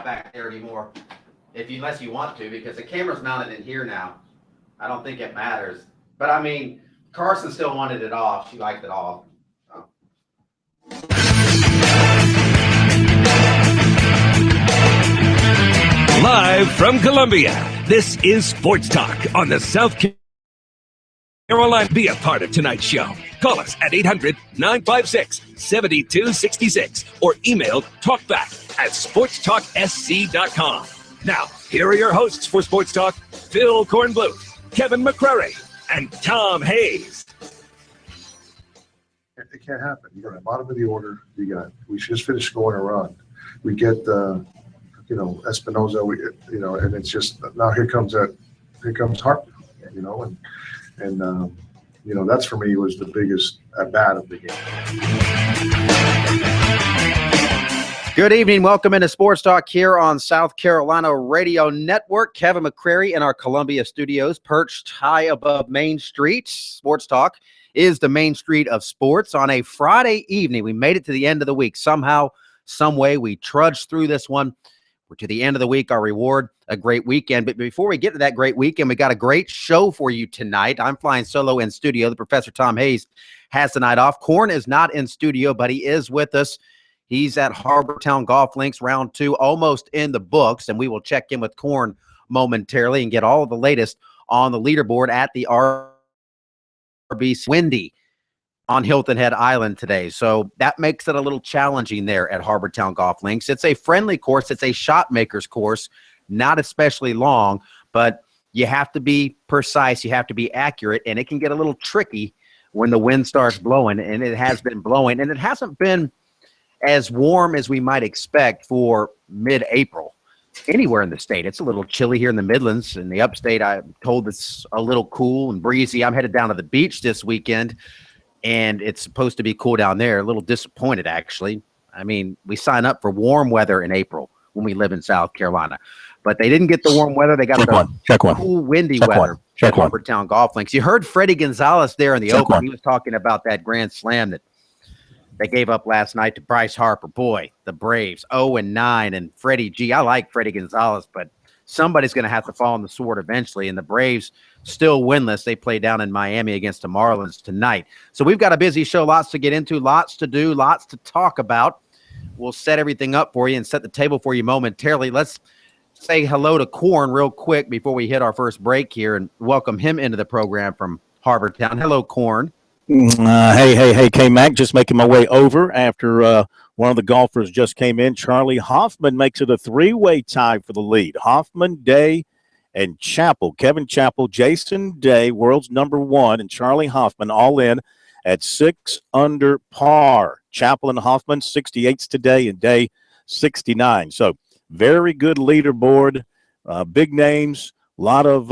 off back there anymore, unless you want to, because the camera's mounted in here now. I don't think it matters. But I mean, Carson still wanted it off. She liked it off. So. Live from Columbia, this is Sports Talk on the South Carolina. Be a part of tonight's show. Call us at 800-956-7266 or email talkback@sportstalksc.com. Now, here are your hosts for Sports Talk, Phil Kornbluth, Kevin McCrary, and Tom Hayes. It can't happen. You got the bottom of the order. We just finished scoring a run. We get Espinoza. And it's just now here comes Harper. That's for me was the biggest at bat of the game. Good evening. Welcome into Sports Talk here on South Carolina Radio Network. Kevin McCrary in our Columbia studios, perched high above Main Street. Sports Talk is the Main Street of sports on a Friday evening. We made it to the end of the week. Somehow, some way, we trudged through this one. We're to the end of the week. Our reward, a great weekend. But before we get to that great weekend, we got a great show for you tonight. I'm flying solo in studio. The Professor Tom Hayes has the night off. Korn is not in studio, but he is with us. He's at Harbor Town Golf Links, round 2, almost in the books, and we will check in with Korn momentarily and get all of the latest on the leaderboard at the RBC. Windy on Hilton Head Island today, so that makes it a little challenging there at Harbor Town Golf Links. It's a friendly course. It's a shot maker's course, not especially long, but you have to be precise. You have to be accurate, and it can get a little tricky when the wind starts blowing, and it has been blowing, and it hasn't been as warm as we might expect for mid-April anywhere in the state. It's a little chilly here in the Midlands. In the upstate, I'm told it's a little cool and breezy. I'm headed down to the beach this weekend, and it's supposed to be cool down there. A little disappointed, actually. I mean, we sign up for warm weather in April when we live in South Carolina, but they didn't get the warm weather. They got cool, windy weather at Harbor Town Golf Links. You heard Freddie Gonzalez there in the open. He was talking about that grand slam that they gave up last night to Bryce Harper. Boy, the Braves 0-9, and Freddie G. I like Freddie Gonzalez, but somebody's going to have to fall on the sword eventually, and the Braves still winless. They play down in Miami against the Marlins tonight. So we've got a busy show, lots to get into, lots to do, lots to talk about. We'll set everything up for you and set the table for you momentarily. Let's say hello to Korn real quick before we hit our first break here and welcome him into the program from Harbor Town. Hello, Korn. Hey, K-Mac, just making my way over after one of the golfers just came in. Charlie Hoffman makes it a 3-way tie for the lead. Hoffman, Day, and Chappell. Kevin Chappell, Jason Day, world's #1, and Charlie Hoffman all in at 6 under par. Chappell and Hoffman, 68s today, and Day, 69. So very good leaderboard, big names, a lot of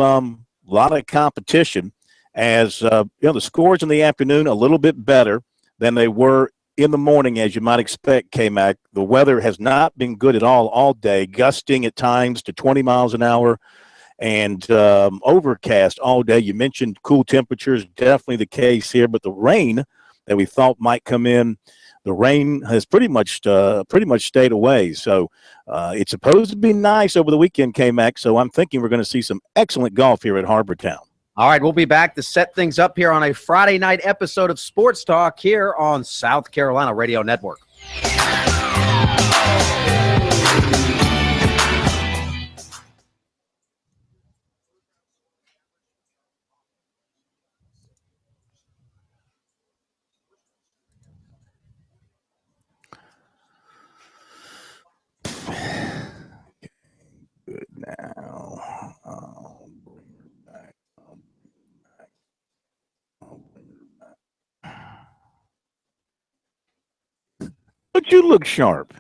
competition. As the scores in the afternoon a little bit better than they were in the morning, as you might expect, K-Mac. The weather has not been good at all day, gusting at times to 20 miles an hour and overcast all day. You mentioned cool temperatures, definitely the case here, but the rain that we thought might come in, the rain has pretty much stayed away. So it's supposed to be nice over the weekend, K-Mac, so I'm thinking we're going to see some excellent golf here at Harbor Town. All right, we'll be back to set things up here on a Friday night episode of Sports Talk here on South Carolina Radio Network. Good now. But you look sharp.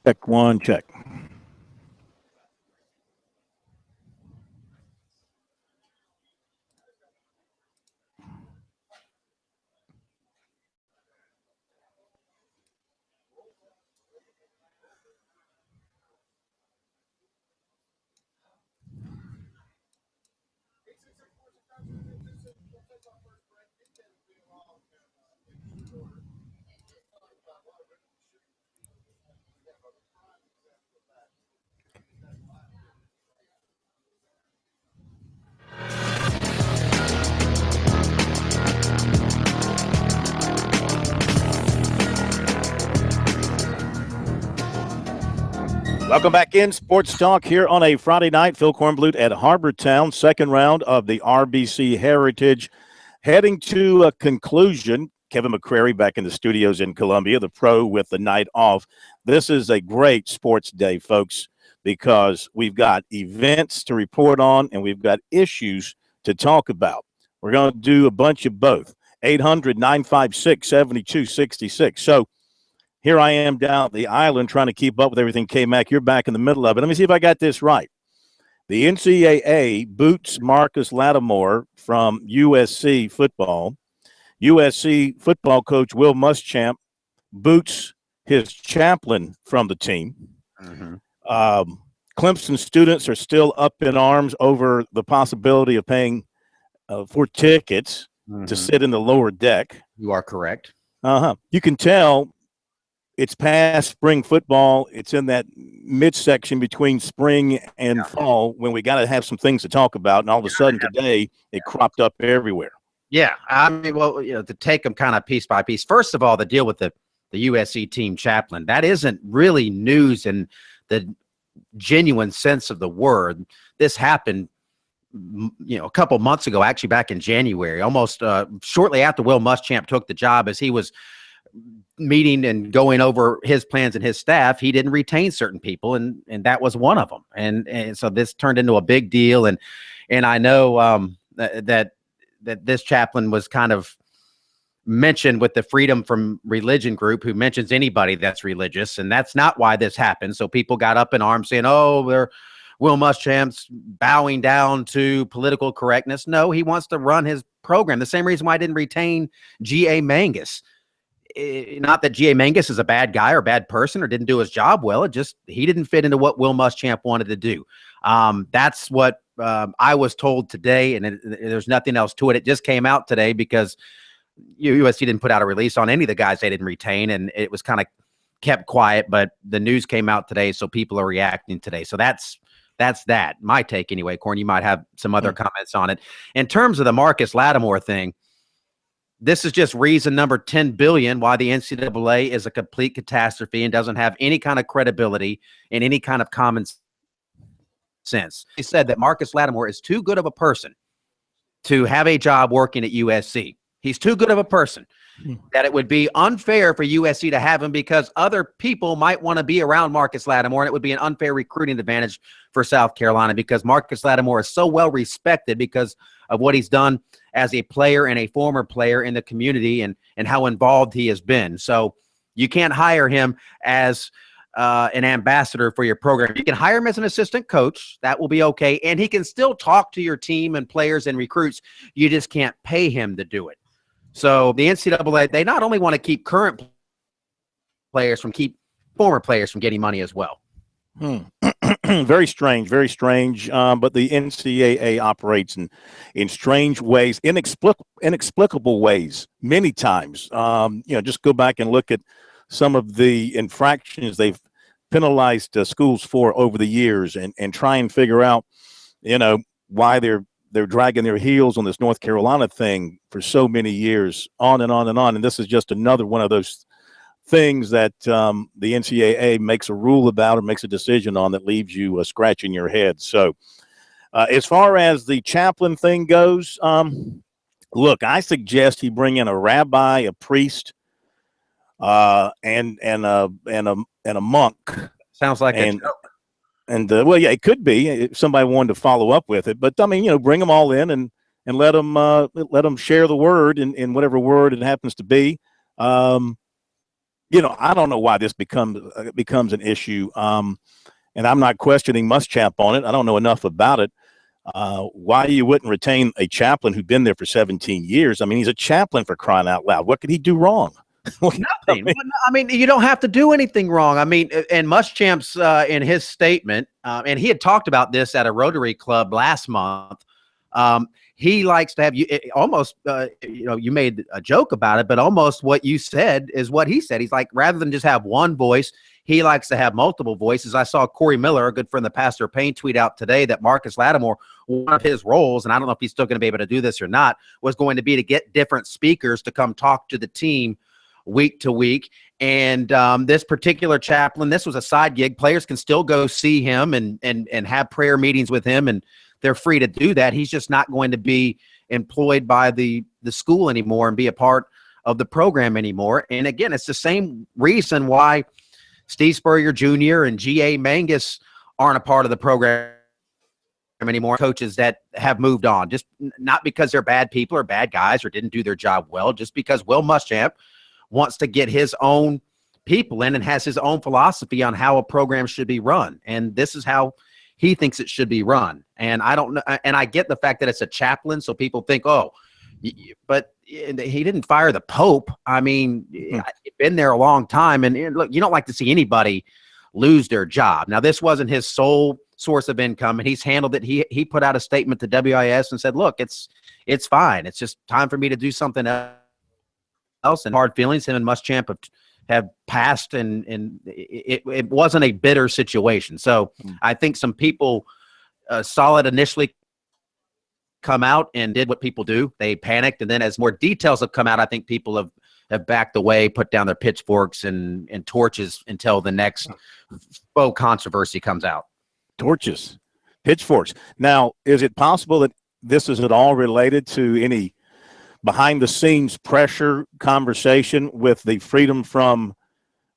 Check one, check. Welcome back in Sports Talk here on a Friday night. Phil Kornblut at Harbortown, second round of the RBC Heritage. Heading to a conclusion. Kevin McCrary back in the studios in Columbia, the pro with the night off. This is a great sports day, folks, because we've got events to report on and we've got issues to talk about. We're going to do a bunch of both. 800-956-7266. So here I am down the island trying to keep up with everything. K-Mac, you're back in the middle of it. Let me see if I got this right. The NCAA boots Marcus Lattimore from USC football. USC football coach Will Muschamp boots his chaplain from the team. Mm-hmm. Clemson students are still up in arms over the possibility of paying for tickets to sit in the lower deck. You are correct. You can tell it's past spring football. It's in that midsection between spring and fall when we got to have some things to talk about. And all of a sudden today, it cropped up everywhere. Yeah. I mean, well, you know, to take them kind of piece by piece. First of all, the deal with the USC team chaplain, that isn't really news in the genuine sense of the word. This happened, you know, a couple months ago, actually back in January, almost shortly after Will Muschamp took the job. As he was meeting and going over his plans and his staff, he didn't retain certain people, and that was one of them. And so this turned into a big deal. And I know that this chaplain was kind of mentioned with the Freedom from Religion group, who mentions anybody that's religious, and that's not why this happened. So people got up in arms saying, "Oh, Will Muschamp's bowing down to political correctness." No, he wants to run his program. The same reason why I didn't retain G.A. Mangus. Not that G.A. Mangus is a bad guy or bad person or didn't do his job well. It just, he didn't fit into what Will Muschamp wanted to do. That's what I was told today, and there's nothing else to it. It just came out today because USC didn't put out a release on any of the guys they didn't retain, and it was kind of kept quiet, but the news came out today, so people are reacting today. So that's that. My take anyway. Corn, you might have some other comments on it. In terms of the Marcus Lattimore thing, this is just reason number 10 billion why the NCAA is a complete catastrophe and doesn't have any kind of credibility and any kind of common sense. He said that Marcus Lattimore is too good of a person to have a job working at USC. He's too good of a person that it would be unfair for USC to have him because other people might want to be around Marcus Lattimore, and it would be an unfair recruiting advantage for South Carolina because Marcus Lattimore is so well respected because of what he's done as a player and a former player in the community and how involved he has been. So you can't hire him as an ambassador for your program. You can hire him as an assistant coach. That will be okay. And he can still talk to your team and players and recruits. You just can't pay him to do it. So the NCAA, they not only want to keep current players keep former players from getting money as well. Very strange, very strange. But the NCAA operates in strange ways, inexplicable ways, many times. Just go back and look at some of the infractions they've penalized schools for over the years, and try and figure out, why they're dragging their heels on this North Carolina thing for so many years, on and on and on. And this is just another one of those things that the NCAA makes a rule about or makes a decision on that leaves you scratching your head. So as far as the chaplain thing goes, look, I suggest he bring in a rabbi, a priest, and a monk. Sounds like a joke. And it could be if somebody wanted to follow up with it. But I mean, bring them all in and let them share the word in whatever word it happens to be. I don't know why this becomes an issue. And I'm not questioning Muschamp on it. I don't know enough about it. Why you wouldn't retain a chaplain who'd been there for 17 years? I mean, he's a chaplain, for crying out loud. What could he do wrong? Nothing. I mean, you don't have to do anything wrong. I mean, and Muschamp's in his statement, and he had talked about this at a Rotary Club last month. He likes to have you almost, you made a joke about it, but almost what you said is what he said. He's like, rather than just have one voice, he likes to have multiple voices. I saw Corey Miller, a good friend of Pastor Payne, tweet out today that Marcus Lattimore, one of his roles, and I don't know if he's still going to be able to do this or not, was going to be to get different speakers to come talk to the team week to week. And this particular chaplain, this was a side gig. Players can still go see him and have prayer meetings with him, and they're free to do that. He's just not going to be employed by the school anymore and be a part of the program anymore. And again, it's the same reason why Steve Spurrier Jr. and G.A. Mangus aren't a part of the program anymore. Coaches that have moved on, just not because they're bad people or bad guys or didn't do their job well, just because Will Muschamp wants to get his own people in and has his own philosophy on how a program should be run. And this is how he thinks it should be run. And I don't know. And I get the fact that it's a chaplain. So people think, but he didn't fire the Pope. I mean, he's been there a long time. And look, you don't like to see anybody lose their job. Now, this wasn't his sole source of income, and he's handled it. He put out a statement to WIS and said, look, it's fine. It's just time for me to do something else. And hard feelings, him and Muschamp have passed, and it wasn't a bitter situation. So I think some people saw it initially come out and did what people do. They panicked, and then as more details have come out, I think people have backed away, put down their pitchforks and torches until the next faux controversy comes out. Torches, pitchforks. Now, is it possible that this is at all related to any behind-the-scenes pressure conversation with the Freedom from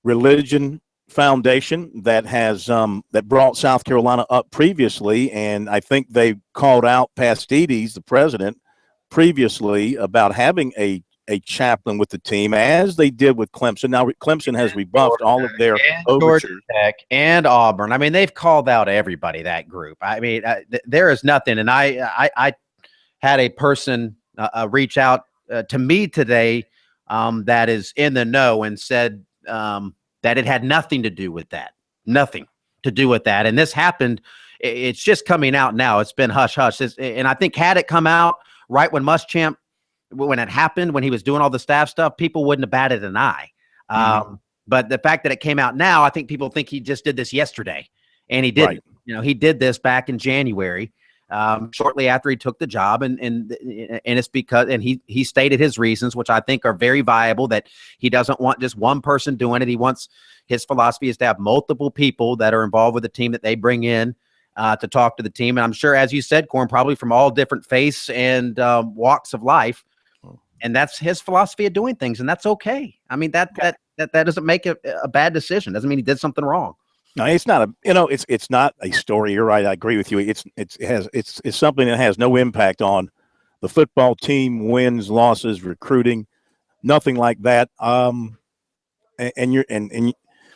Religion Foundation that has that brought South Carolina up previously? And I think they called out Pastides, the president, previously about having a chaplain with the team, as they did with Clemson. Now, Clemson has rebuffed all of their overtures. Georgia Tech and Auburn. I mean, they've called out everybody, that group. I mean, there is nothing. And I had a person reach out to me today that is in the know and said that it had nothing to do with that. Nothing to do with that. And this happened. It's just coming out now. It's been hush-hush. And I think had it come out right when Muschamp, when it happened, when he was doing all the staff stuff, people wouldn't have batted an eye. But the fact that it came out now, I think people think he just did this yesterday. And he didn't. Right. He did this back in January. Shortly after he took the job, and it's because, and he stated his reasons, which I think are very viable, that he doesn't want just one person doing it. He wants, his philosophy is to have multiple people that are involved with the team that they bring in to talk to the team. And I'm sure, as you said, Corn, probably from all different faiths and walks of life. And that's his philosophy of doing things, and that's okay. I mean, that doesn't make it a bad decision. Doesn't mean he did something wrong. No, it's not it's not a story. You're right. I agree with you. It's something that has no impact on the football team, wins, losses, recruiting, nothing like that. And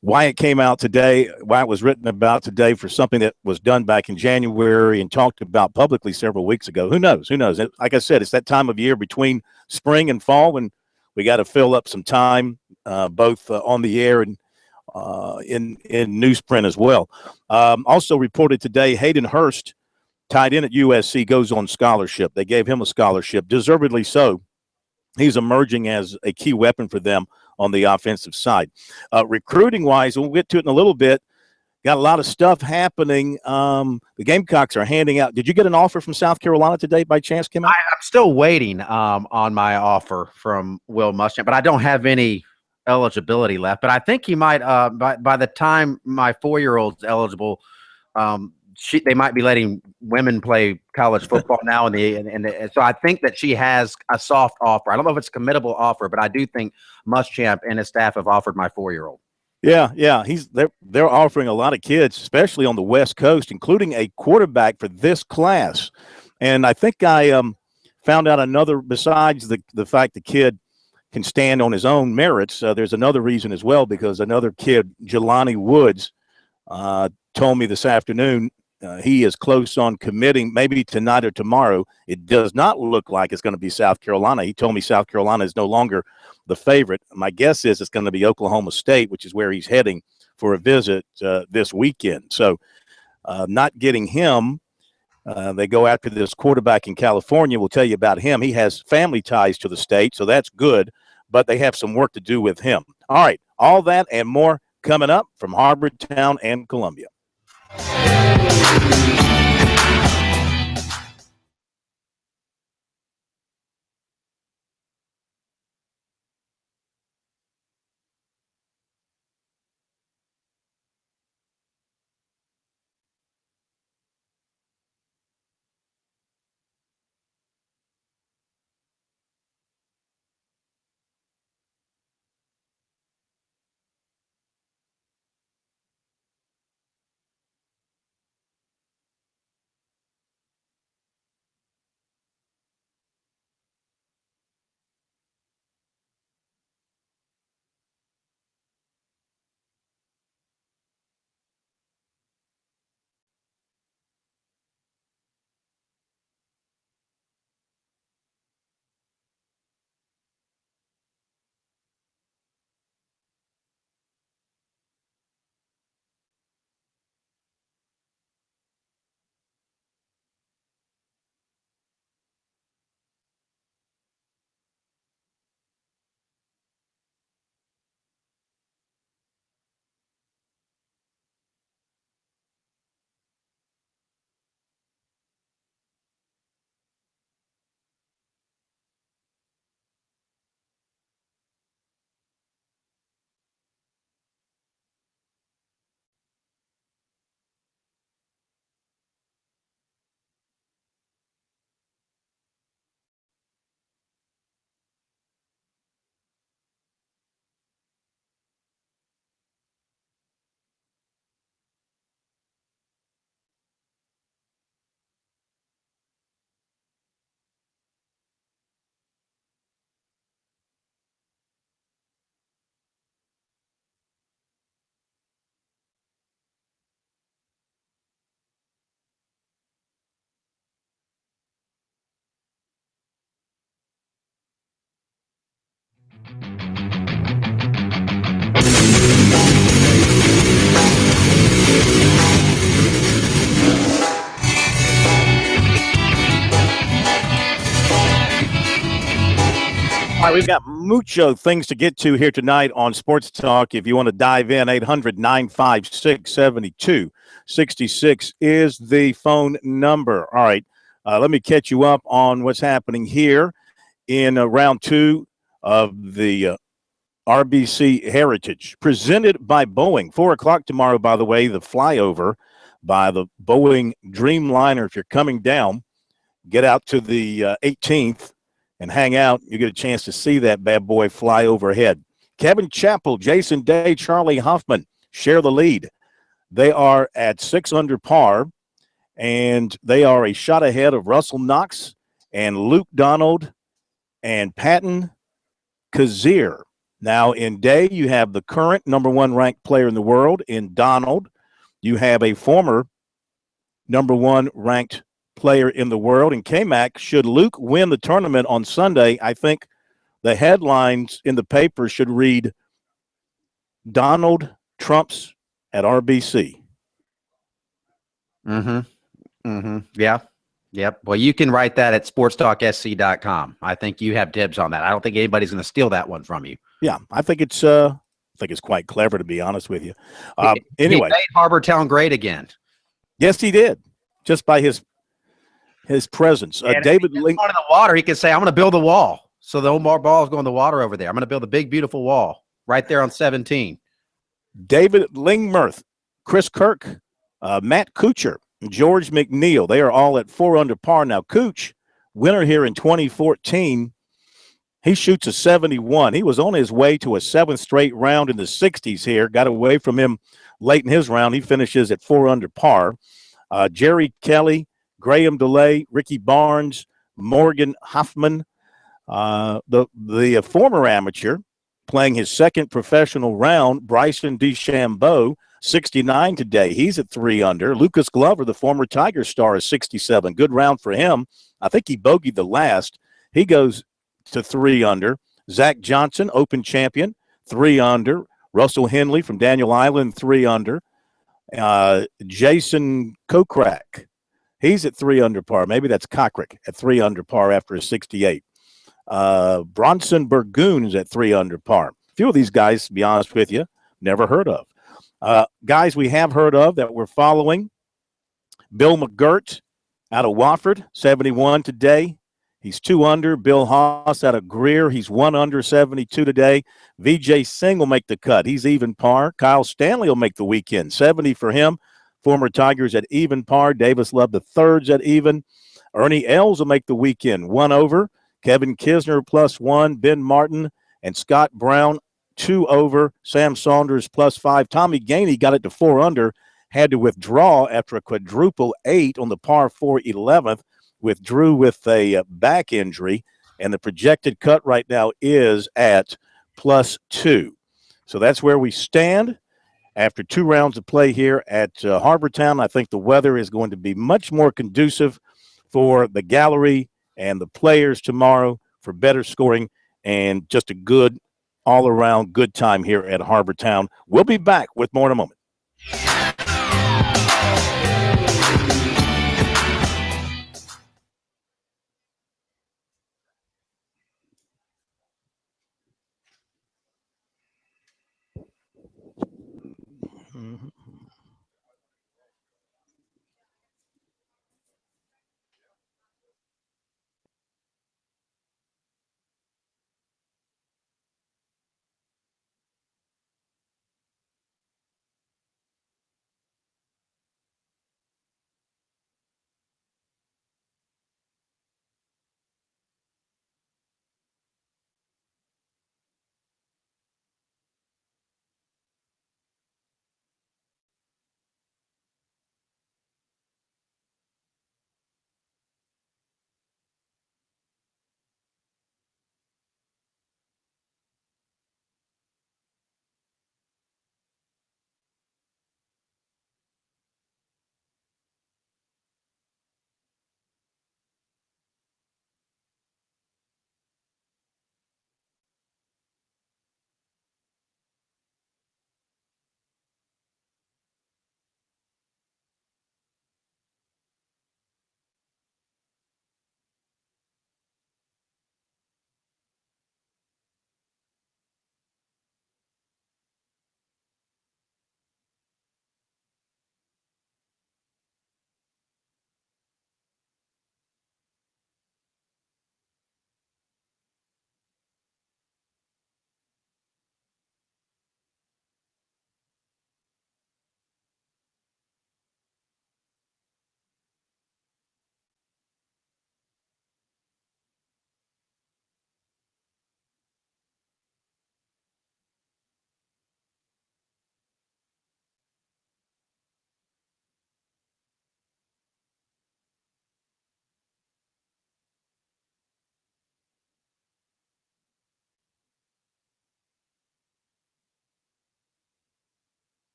why it came out today, why it was written about today for something that was done back in January and talked about publicly several weeks ago. Who knows? Like I said, it's that time of year between spring and fall when we got to fill up some time, both on the air and in newsprint as well. Also reported today, Hayden Hurst, tight end at USC, goes on scholarship. They gave him a scholarship, deservedly so. He's emerging as a key weapon for them on the offensive side. Recruiting-wise, we'll get to it in a little bit. Got a lot of stuff happening. The Gamecocks are handing out. Did you get an offer from South Carolina today by chance, Kim? I'm still waiting on my offer from Will Muschamp, but I don't have any eligibility left. But I think he might, by the time my 4-year-old's eligible, they might be letting women play college football now. And so I think that she has a soft offer. I don't know if it's a committable offer, but I do think Muschamp and his staff have offered my 4-year-old. Yeah. They're offering a lot of kids, especially on the West Coast, including a quarterback for this class. And I think I found out another, besides the fact the kid can stand on his own merits. There's another reason as well, because another kid, Jelani Woods, told me this afternoon he is close on committing maybe tonight or tomorrow. It does not look like it's going to be South Carolina. He told me South Carolina is no longer the favorite. My guess is it's going to be Oklahoma State, which is where he's heading for a visit this weekend. So not getting him, they go after this quarterback in California. We'll tell you about him. He has family ties to the state, so that's good, but they have some work to do with him. All right, all that and more coming up from Harbortown and Columbia. All right, we've got mucho things to get to here tonight on Sports Talk. If you want to dive in, 800-956-7266 is the phone number. All right, let me catch you up on what's happening here in round two of the RBC Heritage, presented by Boeing. 4 o'clock tomorrow, by the way, the flyover by the Boeing Dreamliner. If you're coming down, get out to the 18th. And hang out, you get a chance to see that bad boy fly overhead. Kevin Chappell, Jason Day, Charlie Hoffman share the lead. They are at 6 under par, and they are a shot ahead of Russell Knox and Luke Donald and Patton Kazir. Now, in Day, you have the current number 1 ranked player in the world in Donald. You have a former number 1 ranked player in the world in K-Mac. Should Luke win the tournament on Sunday, I think the headlines in the paper should read Donald trumps at RBC. Yeah. Yep. Well, you can write that at sportstalksc.com. I think you have dibs on that. I don't think anybody's going to steal that one from you. Yeah, I think it's quite clever, to be honest with you. Anyway, he made Harbortown great again. Yes, he did, just by his presence. David Link in the water, he can say, I'm going to build a wall. So the Omar ball is going in the water over there. I'm going to build a big, beautiful wall right there on 17. David Lingmerth, Chris Kirk, Matt Kuchar, George McNeil. They are all at 4 under par. Now, Cooch, winner here in 2014, he shoots a 71. He was on his way to a 7th straight round in the 60s here. Got away from him late in his round. He finishes at 4 under par. Jerry Kelly, Graham DeLay, Ricky Barnes, Morgan Hoffman, The former amateur playing his second professional round, Bryson DeChambeau, 69 today. He's at 3 under. Lucas Glover, the former Tiger star, is 67. Good round for him. I think he bogeyed the last. He goes to 3 under. Zach Johnson, Open champion, 3 under. Russell Henley from Daniel Island, 3 under. Jason Kokrak, he's at 3 under par. Maybe that's Kokrak at 3 under par after a 68. Bronson Burgoon is at 3 under par. A few of these guys, to be honest with you, never heard of. Guys we have heard of that we're following, Bill McGirt out of Wofford, 71 today. He's 2 under. Bill Haas out of Greer, he's 1 under, 72 today. VJ Singh will make the cut. He's even par. Kyle Stanley will make the weekend, 70 for him. Former Tigers at even par. Davis Love the third's at even. Ernie Els will make the weekend, 1 over. Kevin Kisner +1. Ben Martin and Scott Brown 2 over. Sam Saunders +5. Tommy Gainey got it to 4 under. Had to withdraw after a quadruple 8 on the par 4 11th. Withdrew with a back injury, and the projected cut right now is at +2. So that's where we stand after 2 rounds of play here at Harbortown. I think the weather is going to be much more conducive for the gallery and the players tomorrow for better scoring and just a good all-around good time here at Harbortown. We'll be back with more in a moment. Mm-hmm.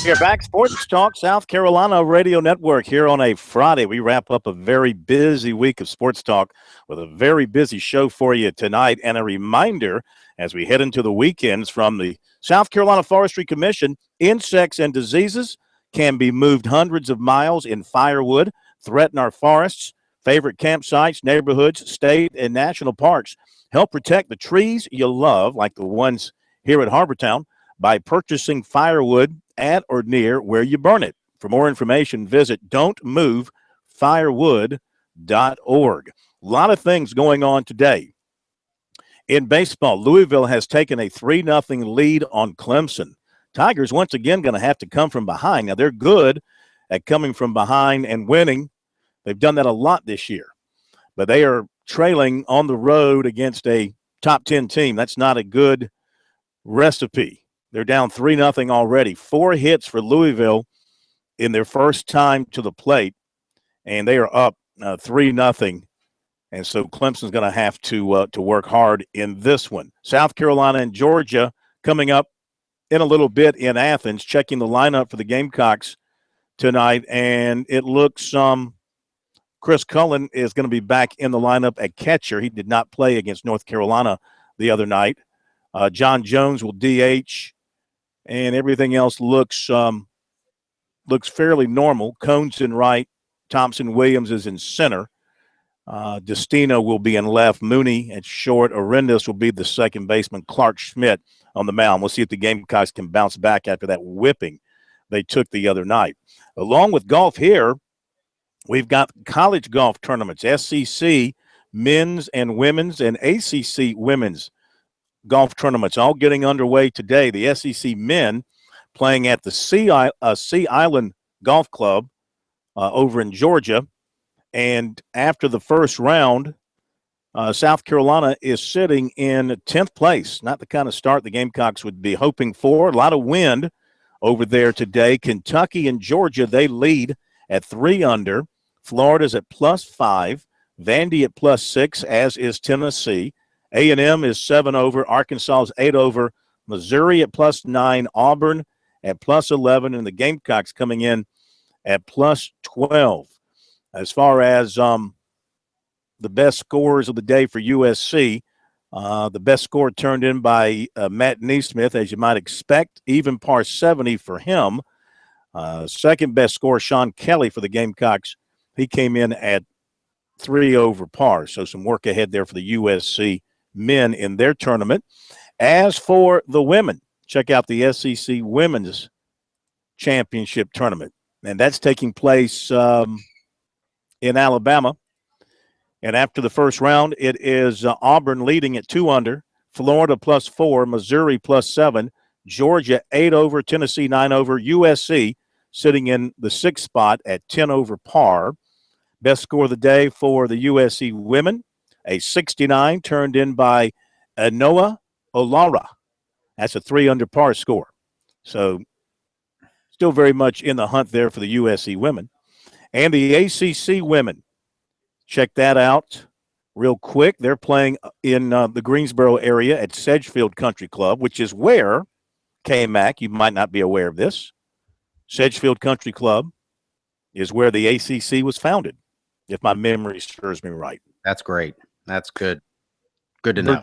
We're back, Sports Talk, South Carolina Radio Network here on a Friday. We wrap up a very busy week of Sports Talk with a very busy show for you tonight. And a reminder, as we head into the weekends, from the South Carolina Forestry Commission, insects and diseases can be moved hundreds of miles in firewood, threaten our forests, favorite campsites, neighborhoods, state and national parks. Help protect the trees you love, like the ones here at Harbortown, by purchasing firewood at or near where you burn it. For more information, visit don'tmovefirewood.org. A lot of things going on today. In baseball, Louisville has taken a 3-0 lead on Clemson. Tigers once again going to have to come from behind. Now, they're good at coming from behind and winning. They've done that a lot this year. But they are trailing on the road against a top 10 team. That's not a good recipe. They're down 3-0 already. 4 hits for Louisville in their first time to the plate, and they are up 3-0. And so Clemson's going to have to work hard in this one. South Carolina and Georgia coming up in a little bit in Athens, checking the lineup for the Gamecocks tonight. And it looks Chris Cullen is going to be back in the lineup at catcher. He did not play against North Carolina the other night. John Jones will DH. And everything else looks fairly normal. Cone's in right. Thompson Williams is in center. Destino will be in left. Mooney at short. Arendas will be the second baseman. Clark Schmidt on the mound. We'll see if the Gamecocks can bounce back after that whipping they took the other night. Along with golf here, we've got college golf tournaments, SEC men's and women's and ACC women's golf tournaments all getting underway today. The SEC men playing at the Sea Island Golf Club over in Georgia. And after the first round, South Carolina is sitting in 10th place. Not the kind of start the Gamecocks would be hoping for. A lot of wind over there today. Kentucky and Georgia, they lead at 3 under. Florida's at +5. Vandy at +6, as is Tennessee. A&M is 7 over. Arkansas is 8 over. Missouri at +9. Auburn at +11. And the Gamecocks coming in at +12. As far as the best scores of the day for USC, the best score turned in by Matt Neesmith, as you might expect. Even par 70 for him. Second best score, Sean Kelly for the Gamecocks. He came in at 3 over par. So some work ahead there for the USC men in their tournament. As for the women, check out the SEC Women's Championship Tournament. And that's taking place in Alabama. And after the first round, it is Auburn leading at 2 under, Florida +4, Missouri +7, Georgia 8 over, Tennessee 9 over, USC sitting in the 6th spot at 10 over par. Best score of the day for the USC women, a 69 turned in by Noah Olara. That's a 3 under par score. So still very much in the hunt there for the USC women. And the ACC women, check that out real quick. They're playing in the Greensboro area at Sedgefield Country Club, which is where, K-Mac, you might not be aware of this, Sedgefield Country Club is where the ACC was founded, if my memory serves me right. That's great. That's good. Good to know.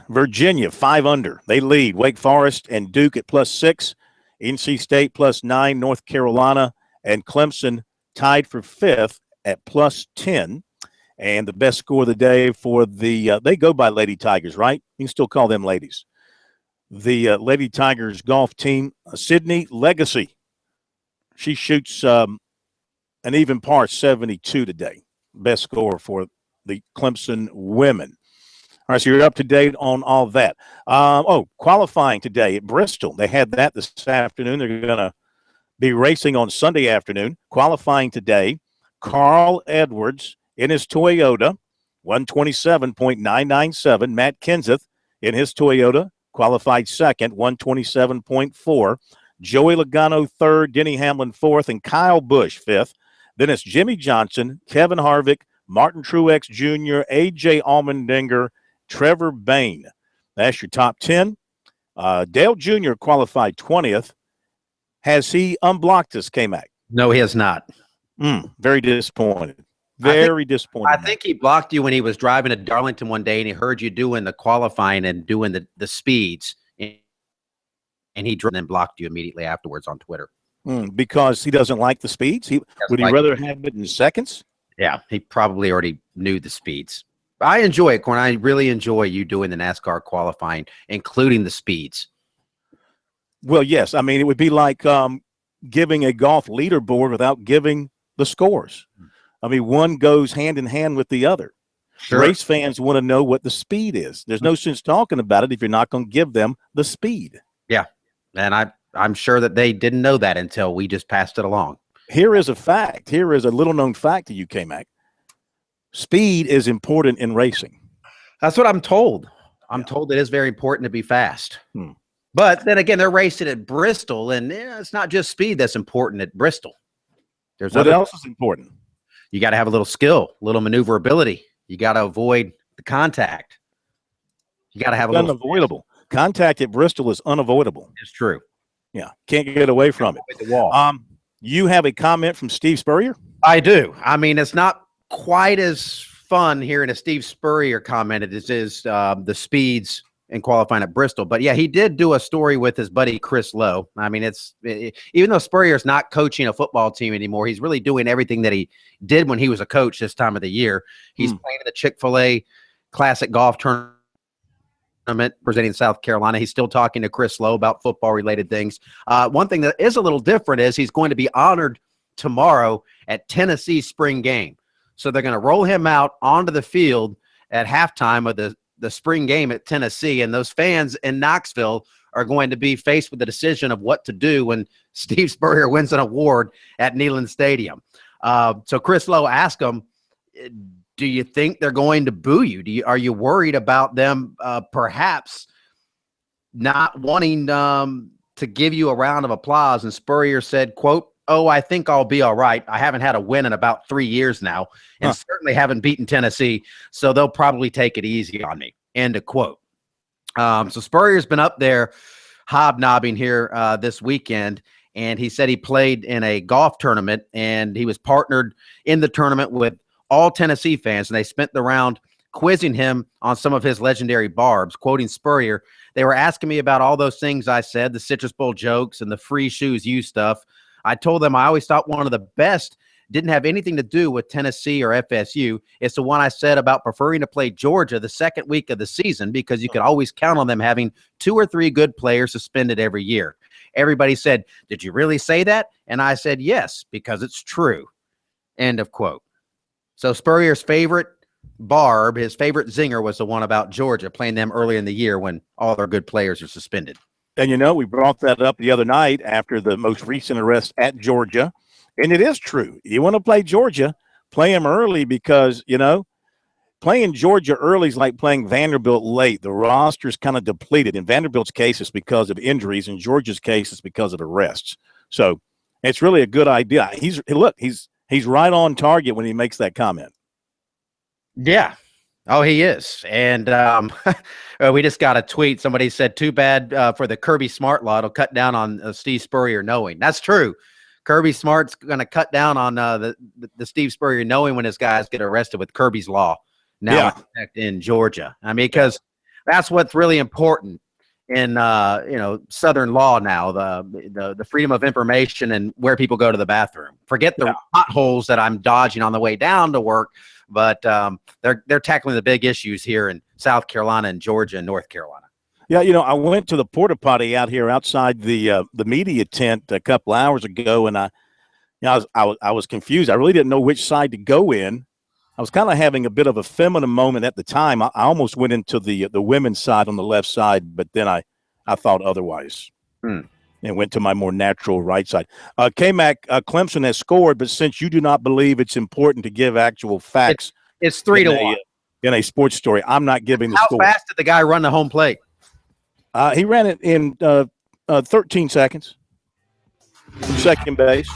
Virginia, 5 under. They lead. Wake Forest and Duke at +6. NC State +9. North Carolina and Clemson tied for 5th at +10. And the best score of the day for the they go by Lady Tigers, right? You can still call them ladies. The Lady Tigers golf team, Sydney Legacy. She shoots an even par 72 today. Best score for the Clemson women. All right, so you're up to date on all that. Qualifying today at Bristol. They had that this afternoon. They're going to be racing on Sunday afternoon. Qualifying today, Carl Edwards in his Toyota, 127.997. Matt Kenseth in his Toyota, qualified second, 127.4. Joey Logano third, Denny Hamlin fourth, and Kyle Busch fifth. Then it's Jimmy Johnson, Kevin Harvick, Martin Truex Jr., A.J. Allmendinger, Trevor Bayne. That's your top 10. Dale Jr. qualified 20th. Has he unblocked us, K-Mac? No, he has not. Very disappointed. Very disappointed. I think he blocked you when he was driving to Darlington one day and he heard you doing the qualifying and doing the speeds. And he then blocked you immediately afterwards on Twitter. Because he doesn't like the speeds? Would he rather have it in seconds? Yeah, he probably already knew the speeds. I enjoy it, Corn. I really enjoy you doing the NASCAR qualifying, including the speeds. Well, yes. I mean, it would be like giving a golf leaderboard without giving the scores. I mean, one goes hand in hand with the other. Sure. Race fans want to know what the speed is. There's no sense talking about it if you're not going to give them the speed. Yeah, and I'm sure that they didn't know that until we just passed it along. Here is a fact. Here is a little-known fact to you, K-Mac. Speed is important in racing. That's what I'm told. I'm told it is very important to be fast. But then again, they're racing at Bristol, and it's not just speed that's important at Bristol. There's what else is important? You got to have a little skill, a little maneuverability. You got to avoid the contact. You got to have a little unavoidable. Contact at Bristol is unavoidable. It's true. Yeah, can't get away from it. The wall. You have a comment from Steve Spurrier? I do. I mean, it's not quite as fun hearing a Steve Spurrier comment as it is the speeds in qualifying at Bristol. But yeah, he did do a story with his buddy Chris Lowe. I mean, even though Spurrier's not coaching a football team anymore, he's really doing everything that he did when he was a coach this time of the year. He's playing in the Chick-fil-A Classic Golf Tournament presenting South Carolina. He's still talking to Chris Lowe about football-related things. One thing that is a little different is he's going to be honored tomorrow at Tennessee's spring game. So they're going to roll him out onto the field at halftime of the spring game at Tennessee, and those fans in Knoxville are going to be faced with the decision of what to do when Steve Spurrier wins an award at Neyland Stadium. So Chris Lowe asked him, do you think they're going to boo you? Are you worried about them perhaps not wanting to give you a round of applause? And Spurrier said, quote, "Oh, I think I'll be all right. I haven't had a win in about 3 years now, and certainly haven't beaten Tennessee, so they'll probably take it easy on me." End of quote. So Spurrier's been up there hobnobbing here this weekend, and he said he played in a golf tournament, and he was partnered in the tournament with all Tennessee fans, and they spent the round quizzing him on some of his legendary barbs. Quoting Spurrier, "They were asking me about all those things I said, the Citrus Bowl jokes and the free shoes you stuff. I told them I always thought one of the best didn't have anything to do with Tennessee or FSU. It's the one I said about preferring to play Georgia the second week of the season because you could always count on them having 2 or 3 good players suspended every year. Everybody said, 'Did you really say that?' And I said, 'Yes, because it's true.'" End of quote. So Spurrier's favorite barb, his favorite zinger, was the one about Georgia, playing them early in the year when all their good players are suspended. And, we brought that up the other night after the most recent arrest at Georgia. And it is true. You want to play Georgia, play them early because, playing Georgia early is like playing Vanderbilt late. The roster's kind of depleted. In Vanderbilt's case, it's because of injuries. In Georgia's case, it's because of arrests. So it's really a good idea. He's right on target when he makes that comment. Yeah. Oh, he is. And we just got a tweet. Somebody said, "Too bad for the Kirby Smart law. It'll cut down on Steve Spurrier knowing." That's true. Kirby Smart's going to cut down on the Steve Spurrier knowing when his guys get arrested with Kirby's law now in Georgia. I mean, because that's what's really important in Southern law now, the freedom of information and where people go to the bathroom. Forget the potholes that I'm dodging on the way down to work, but they're tackling the big issues here in South Carolina and Georgia and North Carolina. Yeah, I went to the porta potty out here outside the media tent a couple hours ago, and I was confused. I really didn't know which side to go in. I was kind of having a bit of a feminine moment at the time. I almost went into the women's side on the left side, but then I thought otherwise and went to my more natural right side. K-Mac, Clemson has scored, but since you do not believe it's important to give actual facts, it's 3-1 in a sports story. I'm not giving the score. How fast did the guy run the home plate? He ran it in 13 seconds from second base.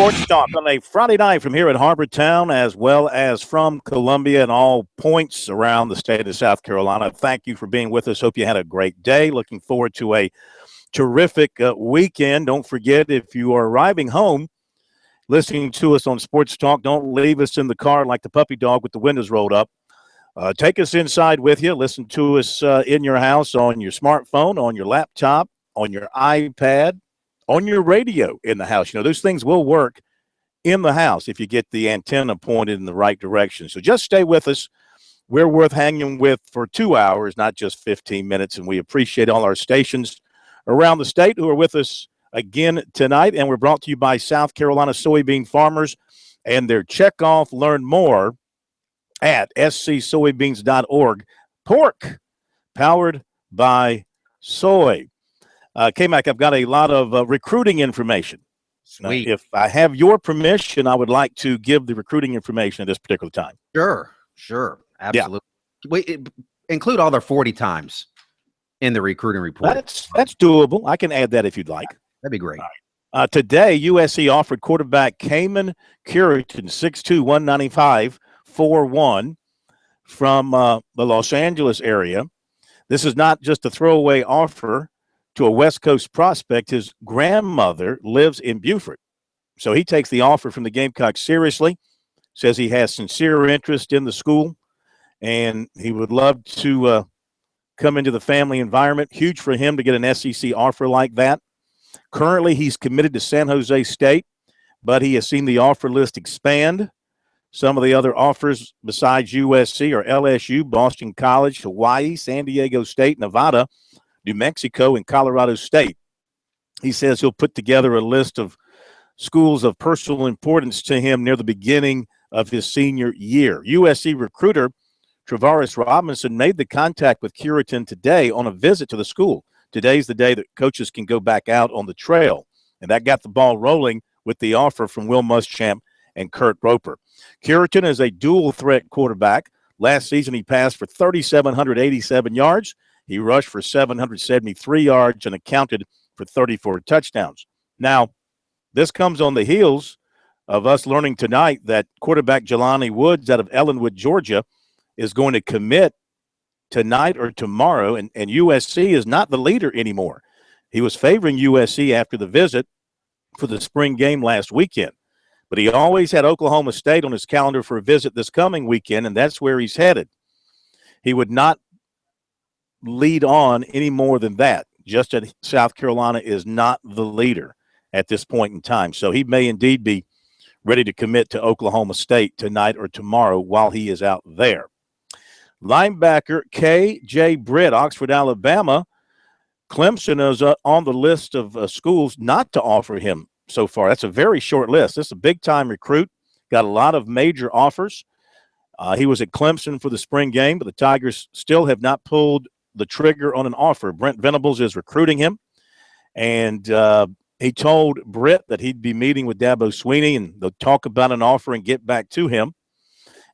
Sports Talk on a Friday night from here at Harbor Town, as well as from Columbia and all points around the state of South Carolina. Thank you for being with us. Hope you had a great day. Looking forward to a terrific weekend. Don't forget, if you are arriving home, listening to us on Sports Talk, don't leave us in the car like the puppy dog with the windows rolled up. Take us inside with you. Listen to us in your house, on your smartphone, on your laptop, on your iPad, on your radio in the house. You know, those things will work in the house if you get the antenna pointed in the right direction. So just stay with us. We're worth hanging with for 2 hours, not just 15 minutes, and we appreciate all our stations around the state who are with us again tonight. And we're brought to you by South Carolina soybean farmers and their checkoff. Learn more at scsoybeans.org. Pork, powered by soy. K-Mac, I've got a lot of recruiting information. Sweet. If I have your permission, I would like to give the recruiting information at this particular time. Sure. Absolutely. Yeah. Include all their 40 times in the recruiting report. That's doable. I can add that if you'd like. That'd be great. Today, USC offered quarterback Kamen Curitan, 6'2", 195, 4'1", from the Los Angeles area. This is not just a throwaway offer to a West Coast prospect. His grandmother lives in Beaufort. So he takes the offer from the Gamecocks seriously, says he has sincere interest in the school, and he would love to come into the family environment. Huge for him to get an SEC offer like that. Currently, he's committed to San Jose State, but he has seen the offer list expand. Some of the other offers besides USC are LSU, Boston College, Hawaii, San Diego State, Nevada, New Mexico, and Colorado State. He says he'll put together a list of schools of personal importance to him near the beginning of his senior year. USC recruiter Travaris Robinson made the contact with Curitan today on a visit to the school. Today's the day that coaches can go back out on the trail, and that got the ball rolling with the offer from Will Muschamp and Kurt Roper. Curitan is a dual-threat quarterback. Last season, he passed for 3,787 yards. He rushed for 773 yards and accounted for 34 touchdowns. Now, this comes on the heels of us learning tonight that quarterback Jelani Woods out of Ellenwood, Georgia, is going to commit tonight or tomorrow, and USC is not the leader anymore. He was favoring USC after the visit for the spring game last weekend, but he always had Oklahoma State on his calendar for a visit this coming weekend, and that's where he's headed. He would not lead on any more than that. Just that South Carolina is not the leader at this point in time. So he may indeed be ready to commit to Oklahoma State tonight or tomorrow while he is out there. Linebacker K.J. Britt, Oxford, Alabama. Clemson is on the list of schools not to offer him so far. That's a very short list. This is a big-time recruit. Got a lot of major offers. He was at Clemson for the spring game, but the Tigers still have not pulled the trigger on an offer. Brent Venables is recruiting him, and he told Britt that he'd be meeting with Dabo Swinney, and they'll talk about an offer and get back to him.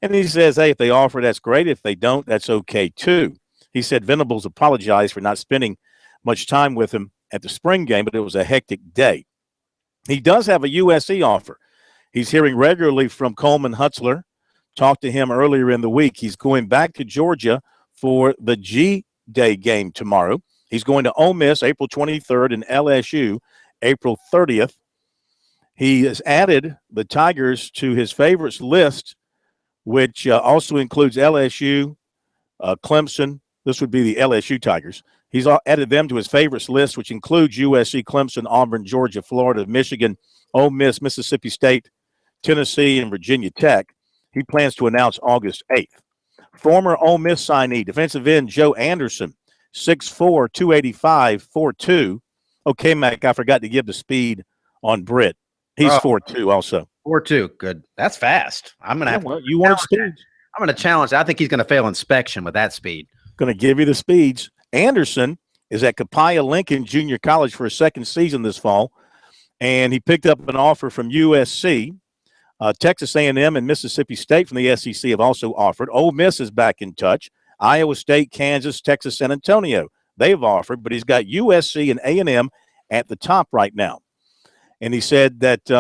And he says, hey, if they offer, that's great. If they don't, that's okay too. He said Venables apologized for not spending much time with him at the spring game, but it was a hectic day. He does have a USC offer. He's hearing regularly from Coleman Hutzler. Talked to him earlier in the week. He's going back to Georgia for the G-Day game tomorrow. He's going to Ole Miss April 23rd and LSU April 30th. He has added the Tigers to his favorites list, which also includes LSU, Clemson. This would be the LSU Tigers. He's added them to his favorites list, which includes USC, Clemson, Auburn, Georgia, Florida, Michigan, Ole Miss, Mississippi State, Tennessee, and Virginia Tech. He plans to announce August 8th. Former Ole Miss signee, defensive end Joe Anderson, 6'4", 285, 4'2". Okay, Mac, I forgot to give the speed on Britt. He's 4'2" also. 4'2", good. That's fast. I'm gonna have. You wanted speed. I'm gonna challenge. I think he's gonna fail inspection with that speed. Going to give you the speeds. Anderson is at Copiah Lincoln Junior College for a second season this fall, and he picked up an offer from USC. Texas A&M and Mississippi State from the SEC have also offered. Ole Miss is back in touch. Iowa State, Kansas, Texas, San Antonio, they've offered, but he's got USC and A&M at the top right now. And he said that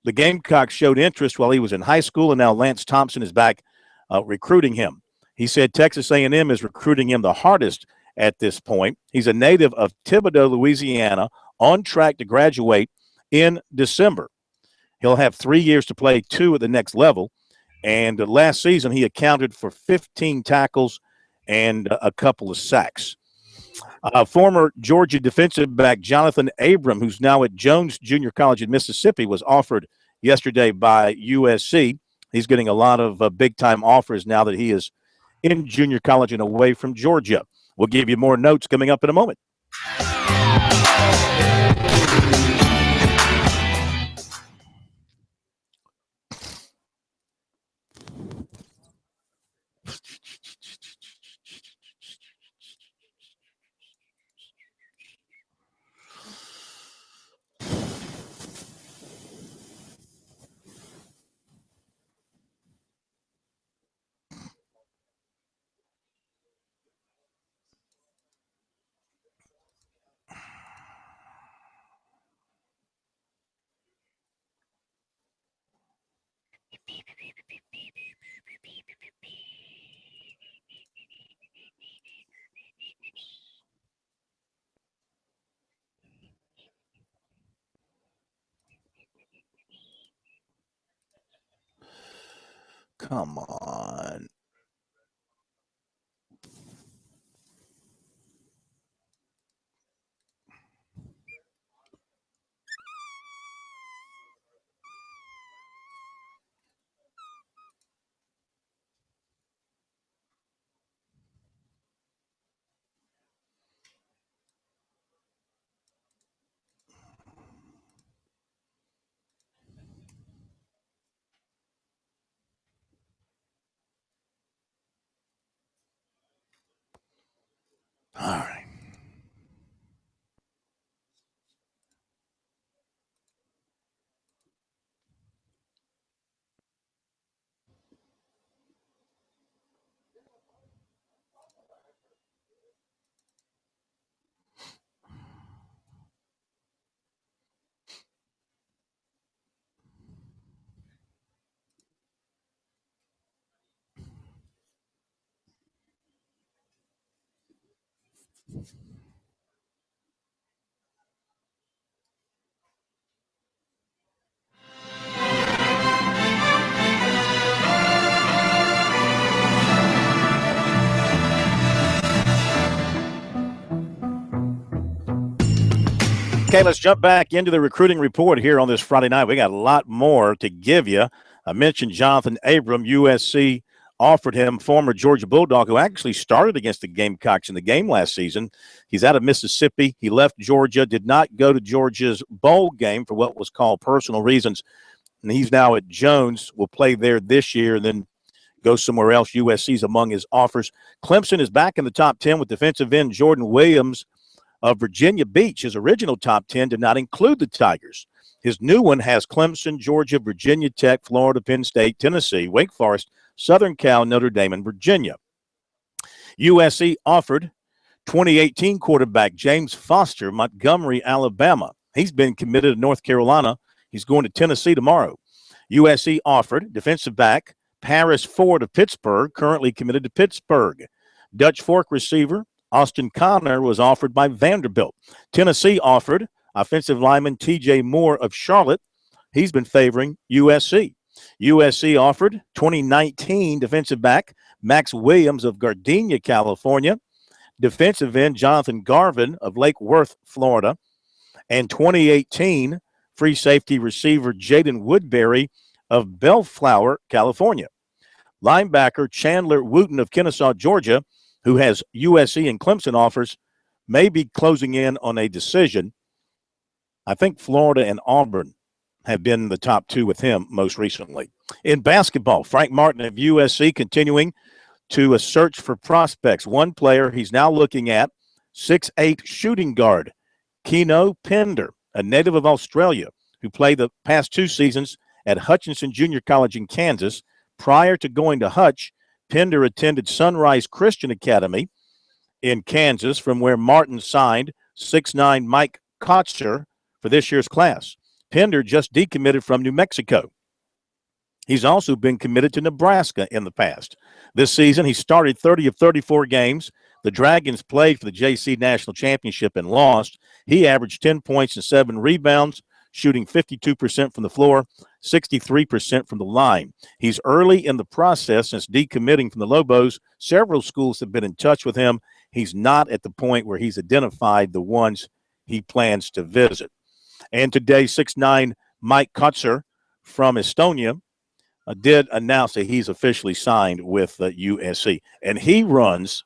the Gamecocks showed interest while he was in high school, and now Lance Thompson is back recruiting him. He said Texas A&M is recruiting him the hardest at this point. He's a native of Thibodaux, Louisiana, on track to graduate in December. He'll have 3 years to play 2 at the next level. And last season, he accounted for 15 tackles and a couple of sacks. Former Georgia defensive back Jonathan Abram, who's now at Jones Junior College in Mississippi, was offered yesterday by USC. He's getting a lot of big-time offers now that he is in junior college and away from Georgia. We'll give you more notes coming up in a moment. Come on. All right. Okay, let's jump back into the recruiting report here on this Friday night. We got a lot more to give you. I mentioned Jonathan Abram. USC offered him, former Georgia Bulldog, who actually started against the Gamecocks in the game last season. He's out of Mississippi. He left Georgia, did not go to Georgia's bowl game for what was called personal reasons. And he's now at Jones, will play there this year and then go somewhere else. USC's among his offers. Clemson is back in the top 10 with defensive end Jordan Williams of Virginia Beach. His original top 10 did not include the Tigers. His new one has Clemson, Georgia, Virginia Tech, Florida, Penn State, Tennessee, Wake Forest, Southern Cal, Notre Dame, and Virginia. USC offered 2018 quarterback James Foster, Montgomery, Alabama. He's been committed to North Carolina. He's going to Tennessee tomorrow. USC offered defensive back Paris Ford of Pittsburgh, currently committed to Pittsburgh. Dutch Fork receiver Austin Connor was offered by Vanderbilt. Tennessee offered offensive lineman TJ Moore of Charlotte. He's been favoring USC. USC offered 2019 defensive back Max Williams of Gardena, California, defensive end Jonathan Garvin of Lake Worth, Florida, and 2018 free safety receiver Jaden Woodbury of Bellflower, California. Linebacker Chandler Wooten of Kennesaw, Georgia, who has USC and Clemson offers, may be closing in on a decision. I think Florida and Auburn have been the top 2 with him most recently. In basketball, Frank Martin of USC continuing to search for prospects. One player he's now looking at, 6'8" shooting guard, Keno Pender, a native of Australia, who played the past 2 seasons at Hutchinson Junior College in Kansas. Prior to going to Hutch, Pender attended Sunrise Christian Academy in Kansas, from where Martin signed 6'9" Mike Kotzer for this year's class. Pender just decommitted from New Mexico. He's also been committed to Nebraska in the past. This season, he started 30 of 34 games. The Dragons played for the JC National Championship and lost. He averaged 10 points and 7 rebounds, shooting 52% from the floor, 63% from the line. He's early in the process since decommitting from the Lobos. Several schools have been in touch with him. He's not at the point where he's identified the ones he plans to visit. And today, 6'9" Mike Kotzer from Estonia did announce that he's officially signed with USC. And he runs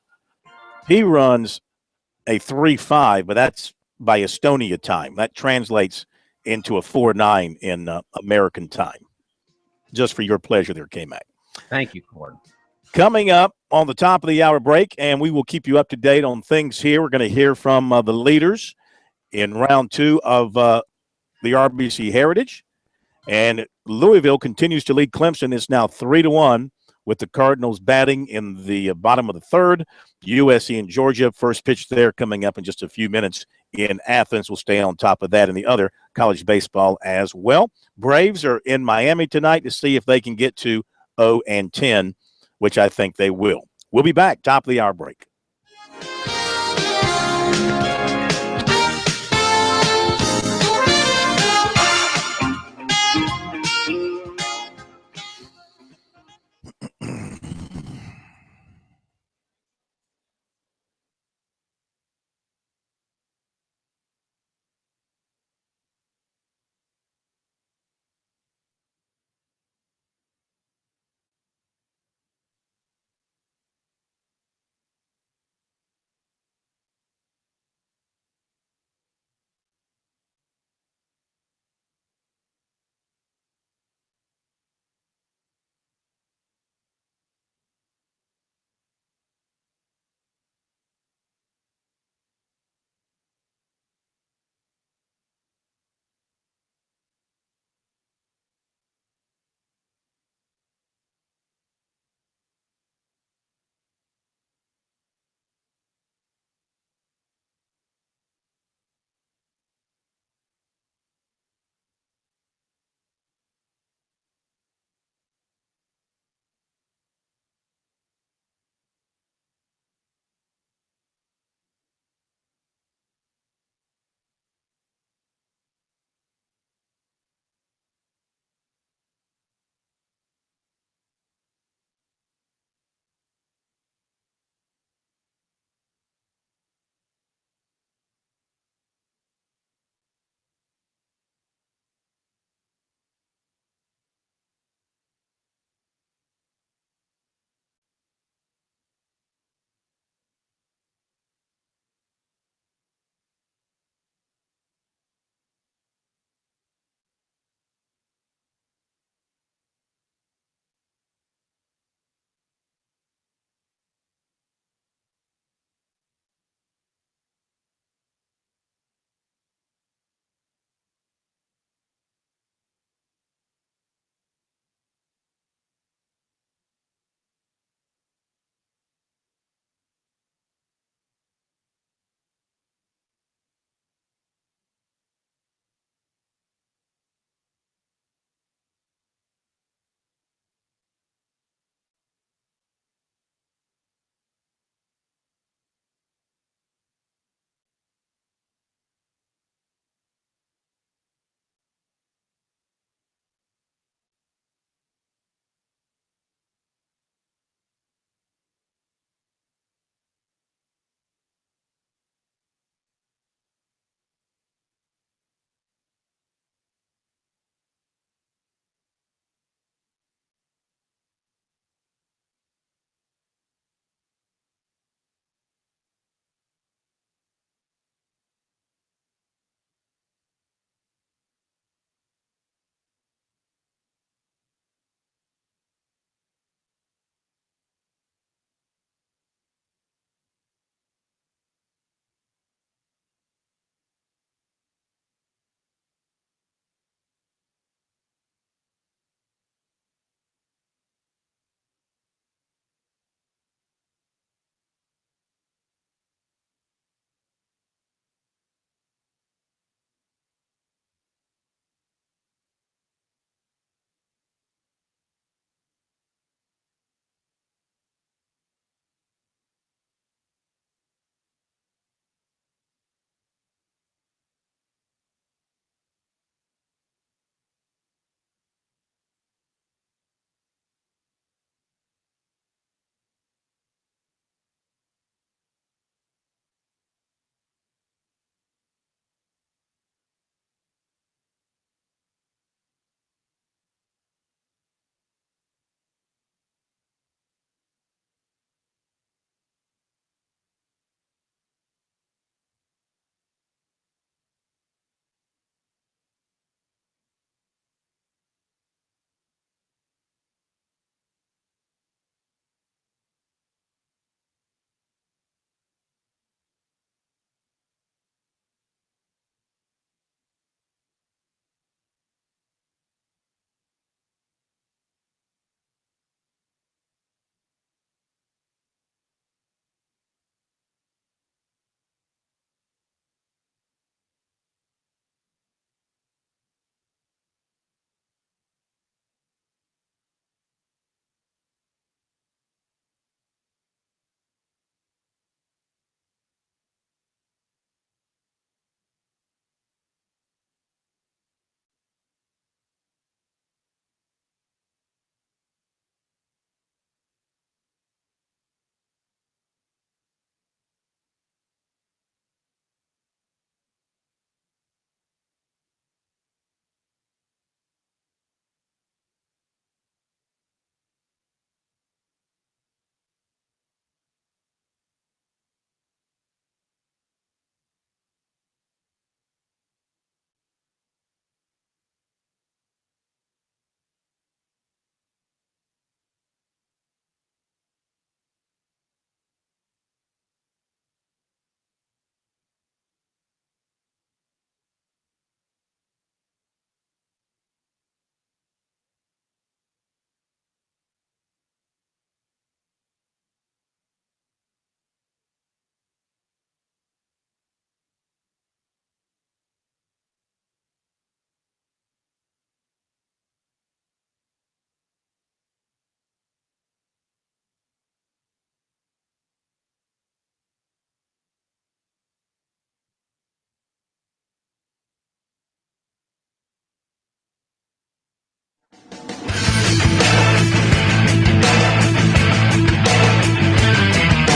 a 3.5, but that's by Estonia time. That translates into a 4.9 in American time. Just for your pleasure there, K-Mac. Thank you, Cord. Coming up on the top of the hour break, and we will keep you up to date on things here. We're going to hear from the leaders in round 2 of the RBC Heritage. And Louisville continues to lead Clemson. It's now 3-1 with the Cardinals batting in the bottom of the third. USC and Georgia, first pitch there coming up in just a few minutes in Athens. We'll stay on top of that in the other college baseball as well. Braves are in Miami tonight to see if they can get to 0-10, which I think they will. We'll be back, top of the hour break.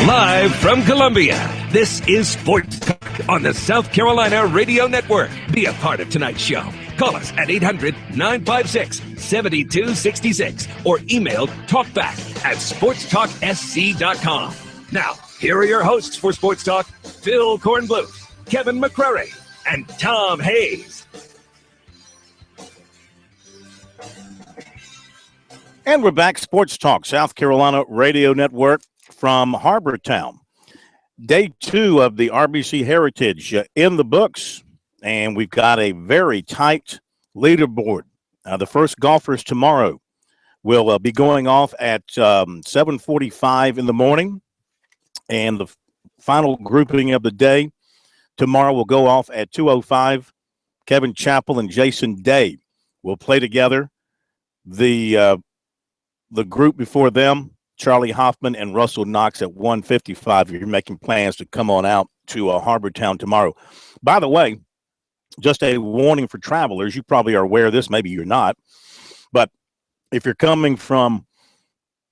Live from Columbia, this is Sports Talk on the South Carolina Radio Network. Be a part of tonight's show. Call us at 800-956-7266 or email talkback@sportstalksc.com. Now, here are your hosts for Sports Talk, Phil Kornbluth, Kevin McCrary, and Tom Hayes. And we're back, Sports Talk, South Carolina Radio Network from Harbortown. Day 2 of the RBC Heritage in the books, and we've got a very tight leaderboard. The first golfers tomorrow will be going off at 7:45 in the morning, and the final grouping of the day tomorrow will go off at 2:05. Kevin Chappell and Jason Day will play together. The group before them, Charlie Hoffman and Russell Knox at 1:55. If you're making plans to come on out to Harbortown tomorrow. By the way, just a warning for travelers. You probably are aware of this. Maybe you're not. But if you're coming from,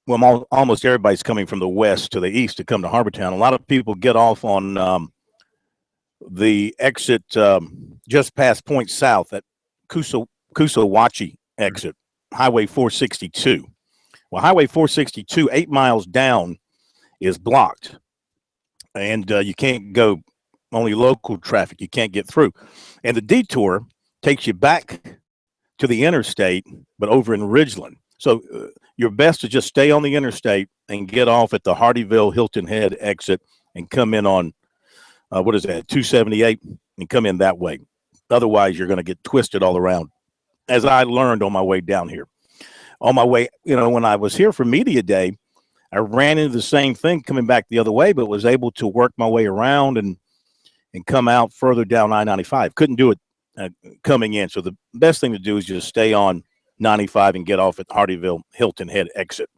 well, almost everybody's coming from the west to the east to come to Harbortown. A lot of people get off on the exit just past Point South at Kusawachi exit, Highway 462. Well, Highway 462, 8 miles down, is blocked, and you can't go. Only local traffic. You can't get through. And the detour takes you back to the interstate, but over in Ridgeland. So your best is just stay on the interstate and get off at the Hardyville Hilton Head exit and come in on, 278, and come in that way. Otherwise, you're going to get twisted all around, as I learned on my way down here. On my way, when I was here for Media Day, I ran into the same thing coming back the other way, but was able to work my way around and come out further down I-95. Couldn't do it coming in. So the best thing to do is just stay on 95 and get off at Hardyville Hilton Head exit.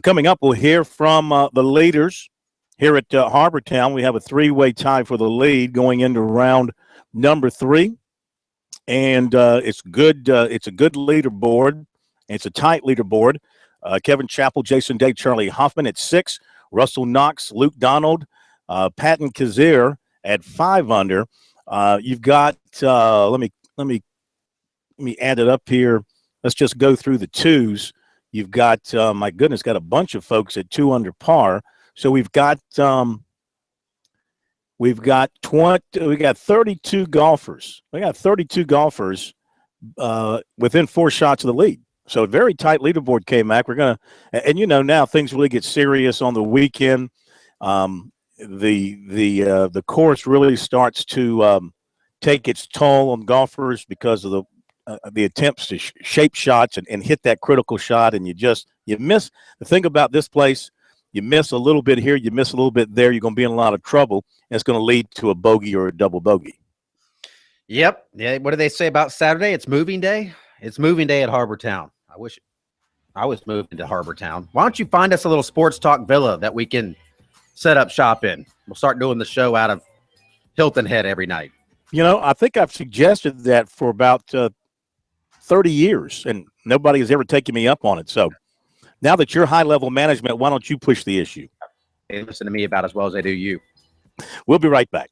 Coming up, we'll hear from the leaders here at Harbortown. We have a 3-way tie for the lead going into round number 3. And it's good. It's a good leaderboard. It's a tight leaderboard. Kevin Chappell, Jason Day, Charlie Hoffman at 6. Russell Knox, Luke Donald, Patton Kazir at 5 under. You've got let me add it up here. Let's just go through the twos. You've got my goodness, got a bunch of folks at 2 under par. So we've got 32 golfers. We got 32 golfers within 4 shots of the lead. So a very tight leaderboard, K-Mac. We're gonna, and now things really get serious on the weekend. The course really starts to take its toll on golfers because of the attempts to shape shots and hit that critical shot, and you miss. The thing about this place, you miss a little bit here, you miss a little bit there, you're going to be in a lot of trouble, and it's going to lead to a bogey or a double bogey. Yep. Yeah. What do they say about Saturday? It's moving day. It's moving day at Harbortown. I wish I was moving to Harbortown. Why don't you find us a little sports talk villa that we can set up shop in? We'll start doing the show out of Hilton Head every night. I think I've suggested that for about 30 years, and nobody has ever taken me up on it. So now that you're high-level management, why don't you push the issue? They listen to me about as well as they do you. We'll be right back.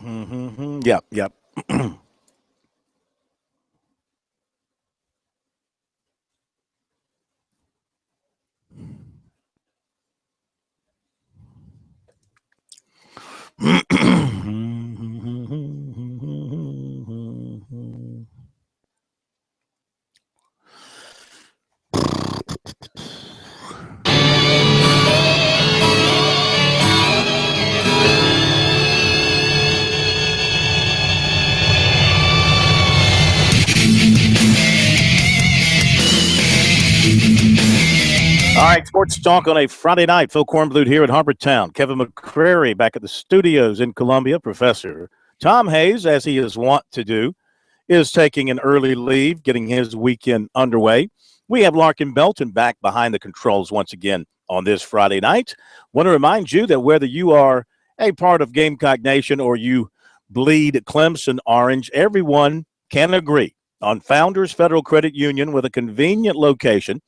Mm-hmm. Yep, yep. All right, sports talk on a Friday night. Phil Kornblut here at Harbortown. Kevin McCrary back at the studios in Columbia. Professor Tom Hayes, as he is wont to do, is taking an early leave, getting his weekend underway. We have Larkin Belton back behind the controls once again on this Friday night. Want to remind you that whether you are a part of Gamecock Nation or you bleed Clemson orange, everyone can agree on Founders Federal Credit Union with a convenient location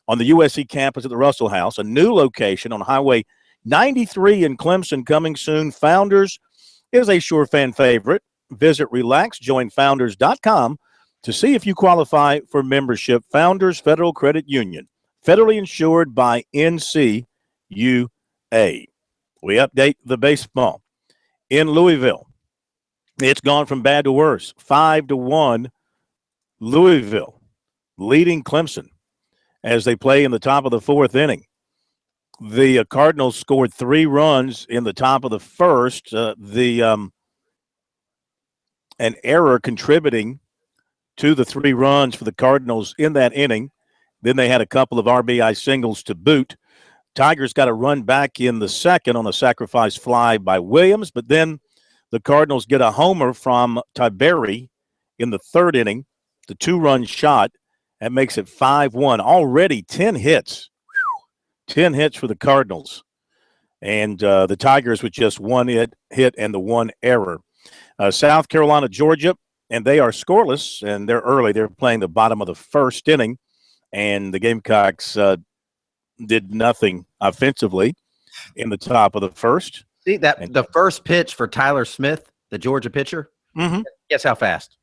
on the USC campus at the Russell House, a new location on Highway 93 in Clemson coming soon. Founders is a sure fan favorite. Visit relaxjoinfounders.com to see if you qualify for membership. Founders Federal Credit Union, federally insured by NCUA. We update the baseball in Louisville. It's gone from bad to worse. 5-1 Louisville leading Clemson as they play in the top of the fourth inning. The Cardinals scored 3 runs in the top of the first. An error contributing to the 3 runs for the Cardinals in that inning. Then they had a couple of RBI singles to boot. Tigers got a run back in the second on a sacrifice fly by Williams, but then the Cardinals get a homer from Tiberi in the third inning, the 2-run shot. That makes it 5-1. Already 10 hits. 10 hits for the Cardinals. And the Tigers with just 1 hit and the 1 error. South Carolina, Georgia, and they are scoreless, and they're early. They're playing the bottom of the first inning, and the Gamecocks did nothing offensively in the top of the first. See that the first pitch for Tyler Smith, the Georgia pitcher? Mm-hmm. Guess how fast?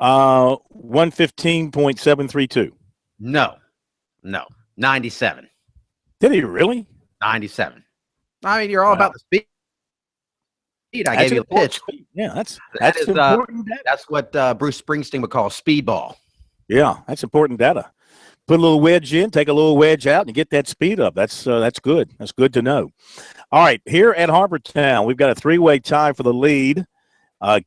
115.732. No. 97. Did he really? 97. I mean, you're all about the speed. I gave you a pitch. Yeah, that's is, important data. That's what Bruce Springsteen would call speedball. Yeah, that's important data. Put a little wedge in, take a little wedge out, and get that speed up. That's good. That's good to know. All right, here at Harbortown, we've got a 3-way tie for the lead.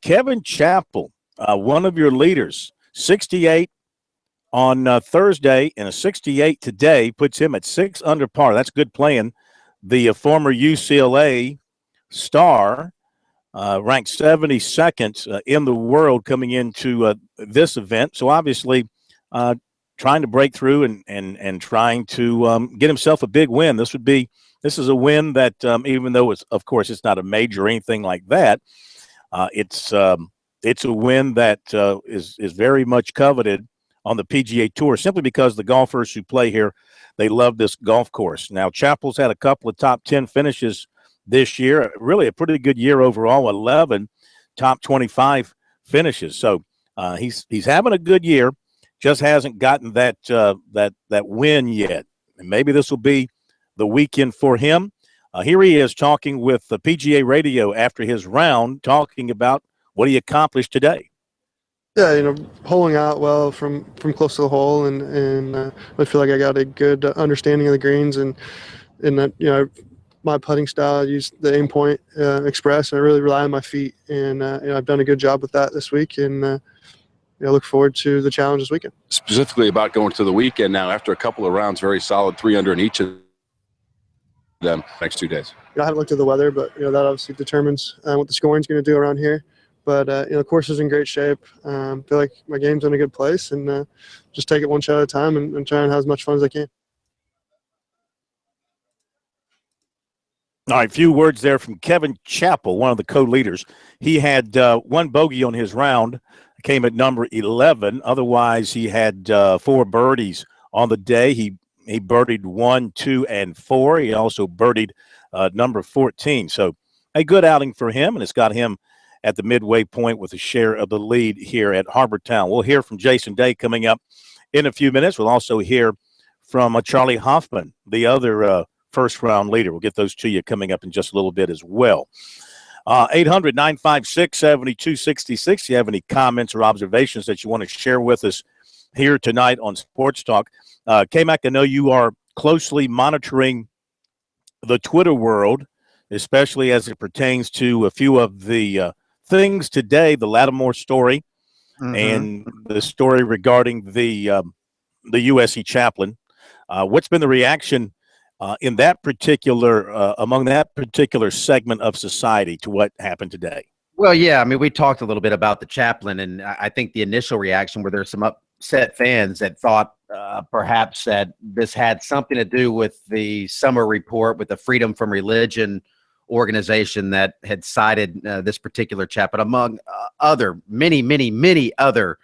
Kevin Chappell, one of your leaders, 68 on Thursday and a 68 today, puts him at 6 under par. That's good playing. The former UCLA star, ranked 72nd in the world coming into this event. So obviously trying to break through and trying to get himself a big win. This is a win that even though of course it's not a major or anything like that, it's a win that is very much coveted on the PGA Tour simply because the golfers who play here, they love this golf course. Now, Chappell's had a couple of top 10 finishes this year, really a pretty good year overall, 11 top 25 finishes. So he's having a good year, just hasn't gotten that win yet. And maybe this will be the weekend for him. Here he is talking with the PGA Radio after his round, talking about what he accomplished today. Yeah, holing out well from close to the hole, and I feel like I got a good understanding of the greens, and that my putting style, I use the Aim Point Express, and I really rely on my feet, and I've done a good job with that this week, and I look forward to the challenge this weekend. Specifically about going to the weekend now, after a couple of rounds, very solid 3 under in each of them next 2 days. I haven't looked at the weather, but that obviously determines what the scoring's going to do around here. But the course is in great shape. I feel like my game's in a good place, and just take it one shot at a time and try and have as much fun as I can. All right, few words there from Kevin Chappell, one of the co-leaders. He had 1 bogey on his round, came at number 11. Otherwise, he had 4 birdies on the day. He birdied 1, 2, and 4. He also birdied number 14. So a good outing for him, and it's got him at the midway point with a share of the lead here at Harbortown. We'll hear from Jason Day coming up in a few minutes. We'll also hear from Charlie Hoffman, the other first-round leader. We'll get those to you coming up in just a little bit as well. 800-956-7266. You have any comments or observations that you want to share with us here tonight on Sports Talk? K-Mac, I know you are closely monitoring the Twitter world, especially as it pertains to a few of the things today, the Lattimore story and the story regarding the USC chaplain. What's been the reaction in that particular among that particular segment of society to what happened today? Well, yeah, I mean, we talked a little bit about the chaplain, and I think the initial reaction where there's some upset fans that thought perhaps that this had something to do with the summer report with the Freedom from Religion organization that had cited this particular chaplain among other many other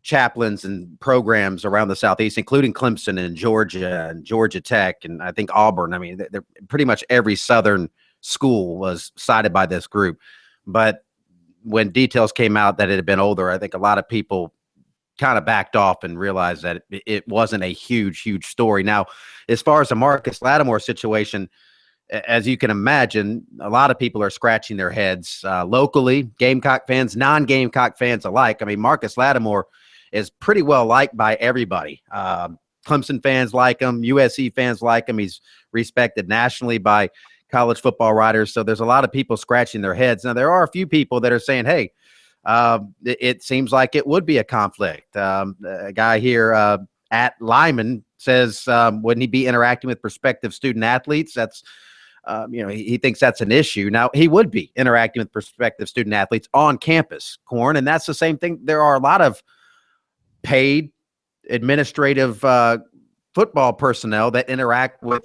chaplains and programs around the Southeast, including Clemson and Georgia Tech, and I think Auburn. I mean, pretty much every Southern school was cited by this group. But when details came out that it had been older, I think a lot of people kind of backed off and realized that it wasn't a huge story. Now, as far as the Marcus Lattimore situation, as you can imagine, a lot of people are scratching their heads locally, Gamecock fans, non-Gamecock fans alike. I mean, Marcus Lattimore is pretty well liked by everybody. Clemson fans like him. USC fans like him. He's respected nationally by college football writers. So there's a lot of people scratching their heads. Now, there are a few people that are saying, hey, it seems like it would be a conflict. A guy here at Lyman says, wouldn't he be interacting with prospective student athletes? That's he thinks that's an issue. Now, he would be interacting with prospective student athletes on campus, Corn, and that's the same thing. There are a lot of paid administrative football personnel that interact with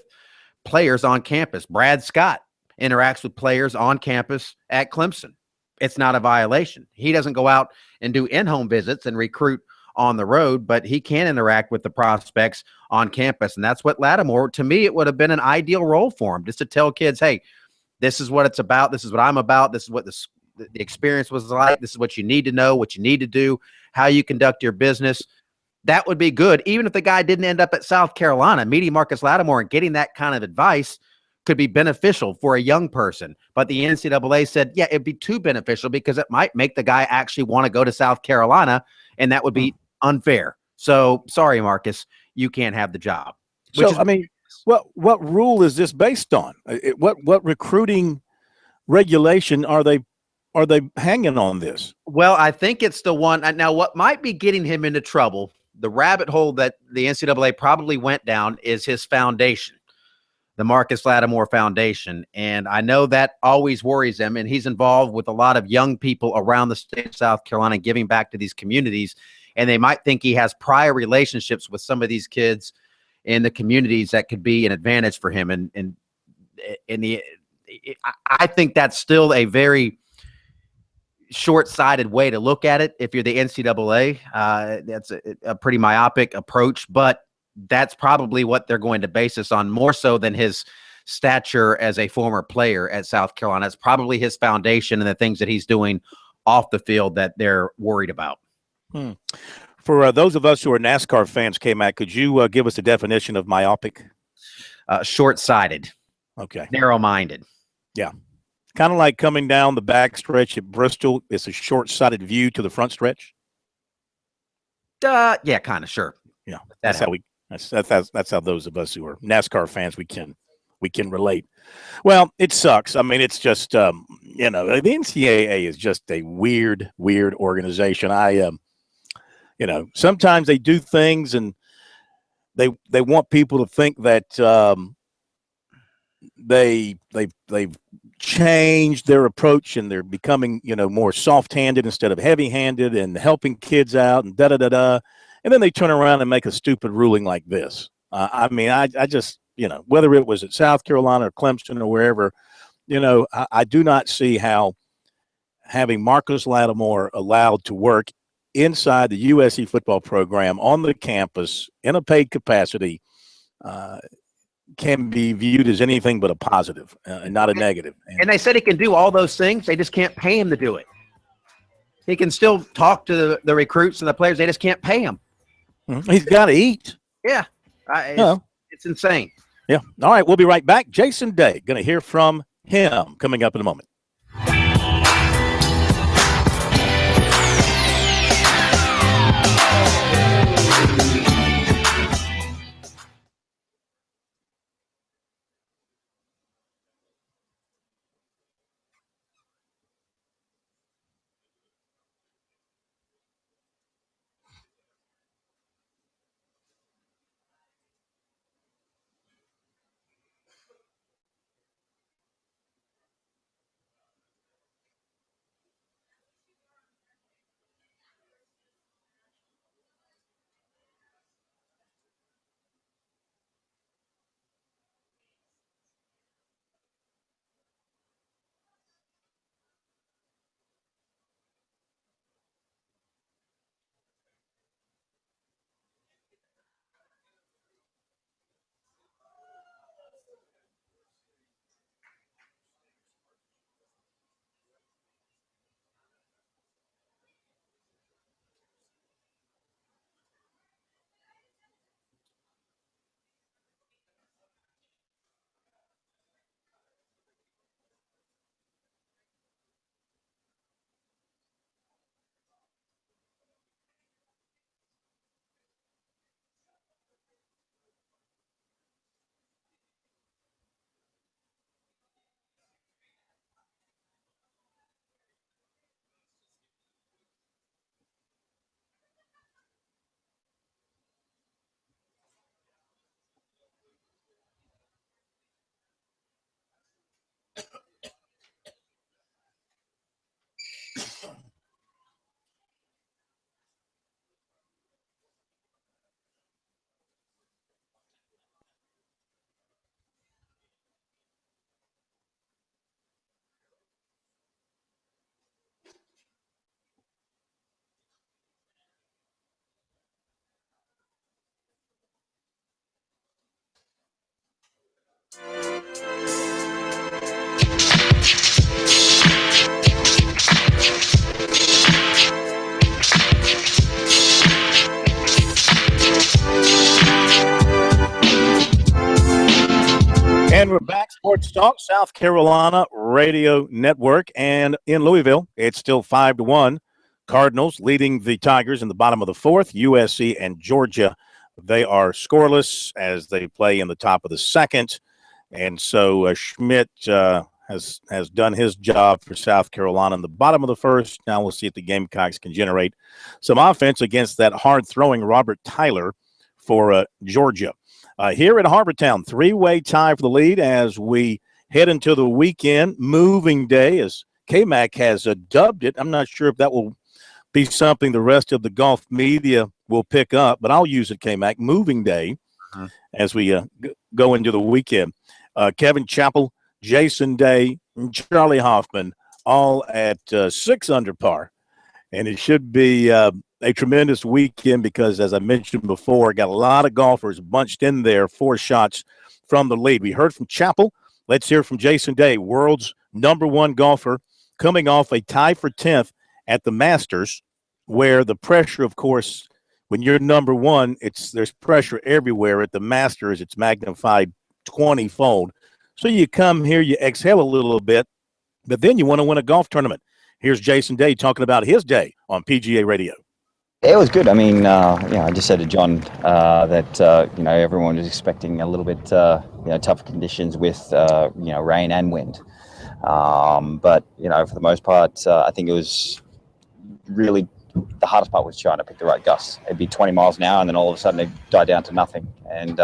players on campus. Brad Scott interacts with players on campus at Clemson. It's not a violation. He doesn't go out and do in-home visits and recruit on the road, but he can interact with the prospects on campus. And that's what Lattimore, to me, it would have been an ideal role for him, just to tell kids, hey, this is what it's about. This is what I'm about. This is what the experience was like. This is what you need to know, what you need to do, how you conduct your business. That would be good. Even if the guy didn't end up at South Carolina, meeting Marcus Lattimore and getting that kind of advice could be beneficial for a young person. But the NCAA said, yeah, it'd be too beneficial because it might make the guy actually want to go to South Carolina, and that would be unfair. So sorry, Marcus, you can't have the job. So, I mean, what rule is this based on? What recruiting regulation are they hanging on this? Well, I think it's the one. Now, what might be getting him into trouble, the rabbit hole that the NCAA probably went down, is his foundation, the Marcus Lattimore Foundation. And I know that always worries him, and he's involved with a lot of young people around the state of South Carolina giving back to these communities. And they might think he has prior relationships with some of these kids in the communities that could be an advantage for him. And I think that's still a very short-sighted way to look at it. If you're the NCAA, that's a pretty myopic approach, but that's probably what they're going to base this on, more so than his stature as a former player at South Carolina. It's probably his foundation and the things that he's doing off the field that they're worried about. For those of us who are NASCAR fans, K-Mac, could you give us a definition of myopic? Short-sighted. Okay. Narrow-minded. Yeah. Kind of like coming down the back stretch at Bristol. It's a short-sighted view to the front stretch. Yeah, kind of. Sure. Yeah. That's how those of us who are NASCAR fans, we can relate. Well, it sucks. I mean, it's just, the NCAA is just a weird organization. Sometimes they do things and they want people to think that they've changed their approach and they're becoming, more soft-handed instead of heavy-handed and helping kids out and da-da-da-da. And then they turn around and make a stupid ruling like this. I just, whether it was at South Carolina or Clemson or wherever, I do not see how having Marcus Lattimore allowed to work inside the USC football program on the campus in a paid capacity can be viewed as anything but a positive and not a negative. And they said he can do all those things. They just can't pay him to do it. He can still talk to the recruits and the players. They just can't pay him. He's got to eat. Yeah. It's insane. Yeah. All right. We'll be right back. Jason Day, going to hear from him coming up in a moment. And we're back, Sports Talk, South Carolina Radio Network. And in Louisville, it's still 5-1. Cardinals leading the Tigers in the bottom of the fourth. USC and Georgia, they are scoreless as they play in the top of the second. And so Schmidt has done his job for South Carolina in the bottom of the first. Now we'll see if the Gamecocks can generate some offense against that hard-throwing Robert Tyler for Georgia. Here at Harbortown, three-way tie for the lead as we head into the weekend. Moving day, as K-Mac has dubbed it. I'm not sure if that will be something the rest of the golf media will pick up, but I'll use it, K-Mac. Moving day as we go into the weekend. Kevin Chappell, Jason Day, and Charlie Hoffman all at 6 under par. And it should be a tremendous weekend because, as I mentioned before, got a lot of golfers bunched in there, 4 shots from the lead. We heard from Chappell. Let's hear from Jason Day, world's #1 golfer, coming off a tie for 10th at the Masters, where the pressure, of course, when you're #1, there's pressure everywhere. At the Masters, it's magnified 20-fold. So you come here, you exhale a little bit, but then you want to win a golf tournament. Here's Jason Day talking about his day on PGA Radio. It was good. I mean, I just said to John that everyone was expecting a little bit tougher conditions with rain and wind, but for the most part, I think it was really the hardest part was trying to pick the right gusts. It'd be 20 miles an hour, and then all of a sudden it died down to nothing. And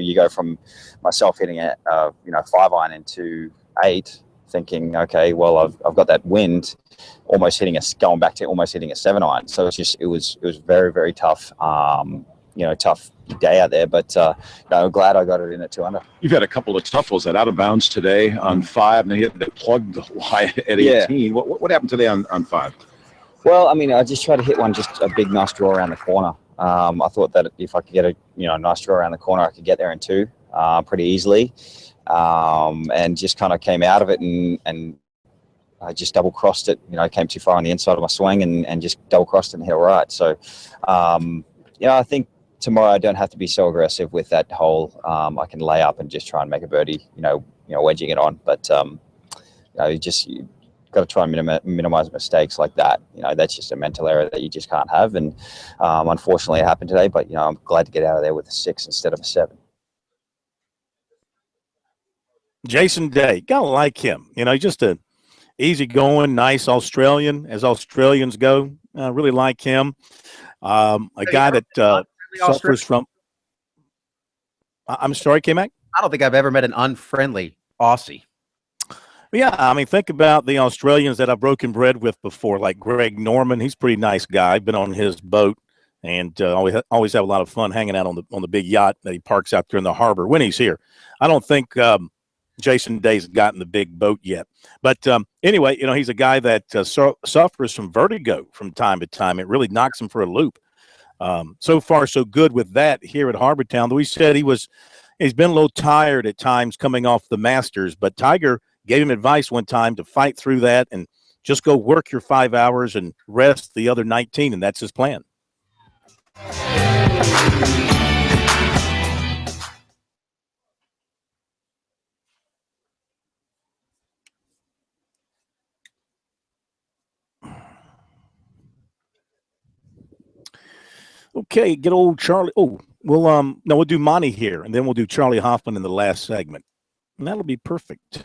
you go from myself hitting a 5-iron into 8, thinking, okay, well, I've got that wind, going back to almost hitting a 7-iron. So it was very, very tough. Tough day out there, but I'm glad I got it in at 2 under. You've had a couple of tough ones at out of bounds today on 5, and they plugged the line at 18. Yeah. What happened today on 5? Well, I mean, I just tried to hit one, just a big nice draw around the corner. I thought that if I could get a nice draw around the corner, I could get there in 2. pretty easily, and just kind of came out of it and I just double crossed it. I came too far on the inside of my swing and just double crossed it and hit it right. So, I think tomorrow I don't have to be so aggressive with that hole. I can lay up and just try and make a birdie, wedging it on. But, you got to try and minimize mistakes like that. That's just a mental error that you just can't have. And unfortunately it happened today, but, I'm glad to get out of there with a 6 instead of a 7. Jason Day, gotta like him. Just a easygoing, nice Australian, as Australians go. I really like him. A guy that suffers from. I'm sorry, K-Mac? I don't think I've ever met an unfriendly Aussie. Yeah, I mean, think about the Australians that I've broken bread with before, like Greg Norman. He's a pretty nice guy. Been on his boat and always have a lot of fun hanging out on the big yacht that he parks out there in the harbor when he's here. I don't think Jason Day's gotten the big boat yet. But anyway, he's a guy that suffers from vertigo from time to time. It really knocks him for a loop. So far, so good with that here at Harbor Town. Though he said he's been a little tired at times coming off the Masters, but Tiger gave him advice one time to fight through that and just go work your 5 hours and rest the other 19, and that's his plan. Okay, get old Charlie. Oh, we'll do Monty here, and then we'll do Charlie Hoffman in the last segment, and that'll be perfect.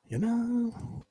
You know.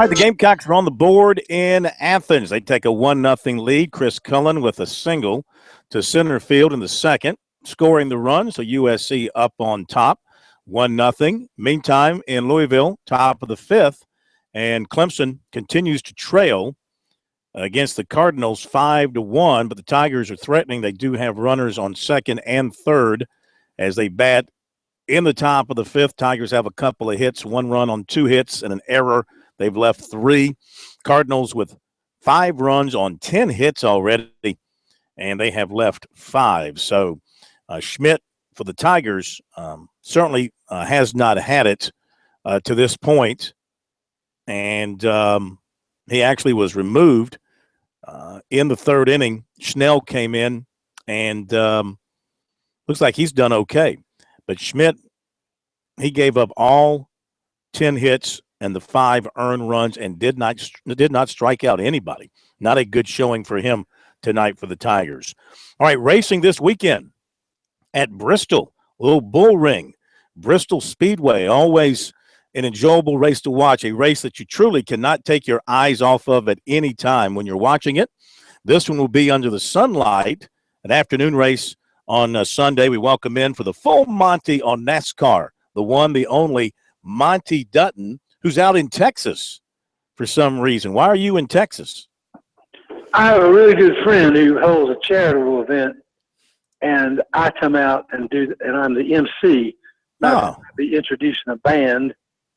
right, the Gamecocks are on the board in Athens. They take a 1-0 lead. Chris Cullen with a single to center field in the second, scoring the run, so USC up on top, 1-0. Meantime, in Louisville, top of the fifth, and Clemson continues to trail against the Cardinals 5-1, but the Tigers are threatening. They do have runners on second and third as they bat in the top of the fifth. Tigers have a couple of hits, 1 run on 2 hits and an error. They've left 3. Cardinals with 5 runs on 10 hits already, and they have left 5. So Schmidt for the Tigers certainly has not had it to this point, and he actually was removed in the third inning. Schnell came in, and looks like he's done okay. But Schmidt, he gave up all 10 hits and the 5 earned runs and did not strike out anybody. Not a good showing for him tonight for the Tigers. All right, racing this weekend at Bristol, little bull ring, Bristol Speedway, always an enjoyable race to watch, a race that you truly cannot take your eyes off of at any time when you're watching it. This one will be under the sunlight, an afternoon race on Sunday. We welcome in for the full Monty on NASCAR, the one, the only Monty Dutton, who's out in Texas for some reason. Why are you in Texas? I have a really good friend who holds a charitable event, and I come out and I'm the MC. I'll be introducing a band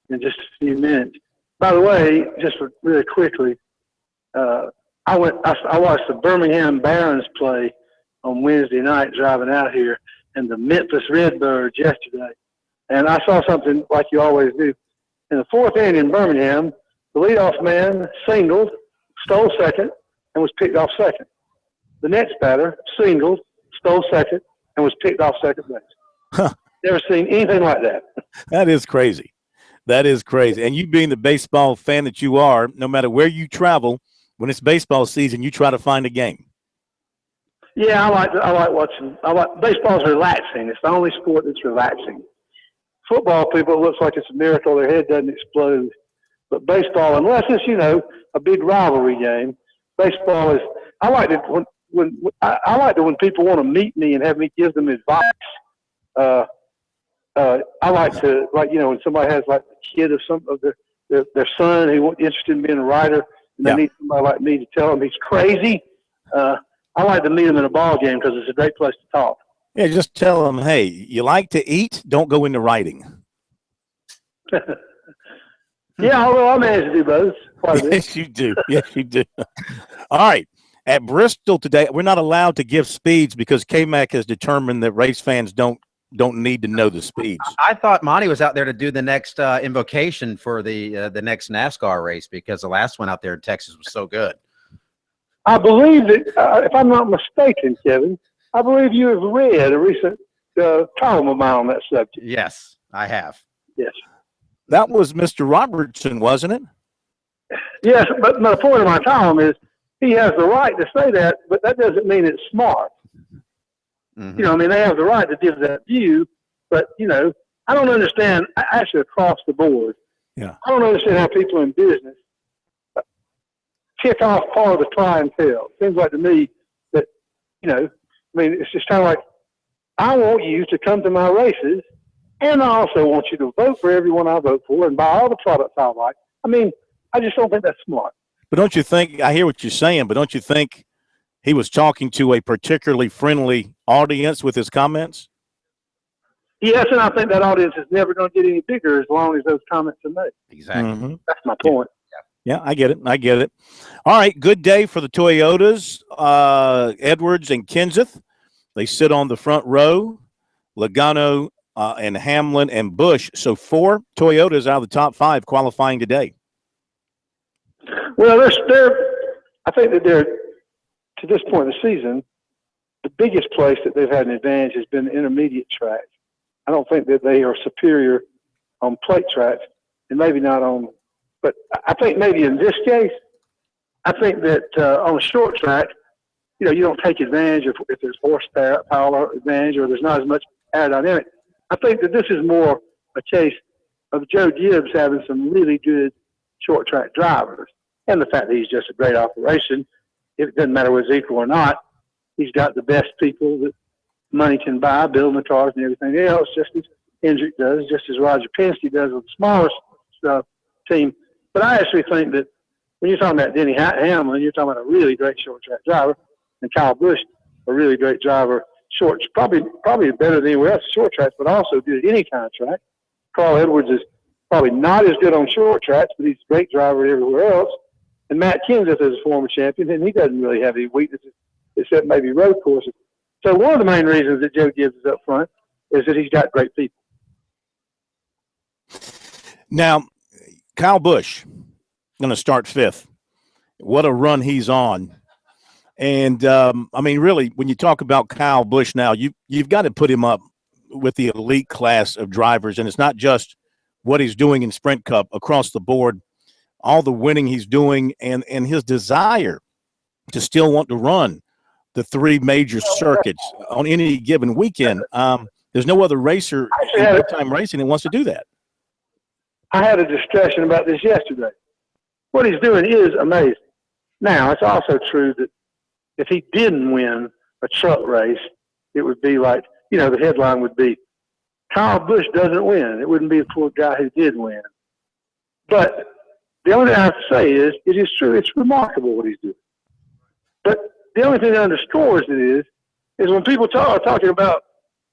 in just a few minutes. By the way, just really quickly, I watched the Birmingham Barons play on Wednesday night driving out here, and the Memphis Redbirds yesterday. And I saw something like you always do. In the 4th inning in Birmingham, the leadoff man singled, stole second, and was picked off second. The next batter singled, stole second, and was picked off second base. Huh. Never seen anything like that. That is crazy. That is crazy. And you being the baseball fan that you are, no matter where you travel, when it's baseball season, you try to find a game. Yeah, I like watching. Baseball's relaxing. It's the only sport that's relaxing. Football, people, it looks like it's a miracle their head doesn't explode. But baseball, unless it's, a big rivalry game, baseball is. I like it when people want to meet me and have me give them advice. I like to, when somebody has like a kid of their son who's interested in being a writer, and they need somebody like me to tell them he's crazy. I like to meet them in a ball game because it's a great place to talk. Yeah, just tell them, hey, you like to eat, don't go into writing. Yeah, although I managed to do both. Yes, you do. Yes, you do. All right. At Bristol today, we're not allowed to give speeds because KMAC has determined that race fans don't need to know the speeds. I thought Monty was out there to do the next invocation for the next NASCAR race because the last one out there in Texas was so good. I believe that, if I'm not mistaken, Kevin, I believe you have read a recent column of mine on that subject. Yes, I have. Yes. That was Mr. Robertson, wasn't it? Yes, but the point of my column is he has the right to say that, but that doesn't mean it's smart. Mm-hmm. They have the right to give that view, but, I don't understand, actually across the board. Yeah. I don't understand how people in business kick off part of the clientele. It seems like to me that, it's just kind of like, I want you to come to my races, and I also want you to vote for everyone I vote for and buy all the products I like. I just don't think that's smart. But don't you think, I hear what you're saying, but don't you think he was talking to a particularly friendly audience with his comments? Yes, and I think that audience is never going to get any bigger as long as those comments are made. Exactly. Mm-hmm. That's my point. Yeah, I get it. All right, good day for the Toyotas. Edwards and Kenseth, they sit on the front row. Logano and Hamlin and Busch. So 4 Toyotas out of the top 5 qualifying today. Well, I think that they're, to this point in the season, the biggest place that they've had an advantage has been the intermediate tracks. I don't think that they are superior on plate tracks, and maybe not on. But I think maybe in this case, I think that on a short track, you don't take advantage of if there's horsepower advantage or there's not as much aerodynamic. I think that this is more a case of Joe Gibbs having some really good short track drivers. And the fact that he's just a great operation, it doesn't matter whether it's equal or not. He's got the best people that money can buy, building the cars and everything else, just as Hendrick does, just as Roger Penske does with the smaller team. But I actually think that when you're talking about Denny Hamlin, you're talking about a really great short track driver, and Kyle Busch, a really great driver, probably better than anywhere else short tracks, but also good at any kind of track. Carl Edwards is probably not as good on short tracks, but he's a great driver everywhere else. And Matt Kenseth is a former champion, and he doesn't really have any weaknesses except maybe road courses. So one of the main reasons that Joe Gibbs is up front is that he's got great people. Now, Kyle Busch going to start fifth. What a run he's on. And, I mean, really, when you talk about Kyle Busch now, you've got to put him up with the elite class of drivers. And it's not just what he's doing in Sprint Cup across the board, all the winning he's doing, and his desire to still want to run the three major circuits on any given weekend. There's no other racer in big-time racing that wants to do that. I had a discussion about this yesterday. What he's doing is amazing. Now, it's also true that if he didn't win a truck race, it would be like, the headline would be, Kyle Busch doesn't win. It wouldn't be a poor guy who did win. But the only thing I have to say is, it is true. It's remarkable what he's doing. But the only thing that underscores it is when people are talking about,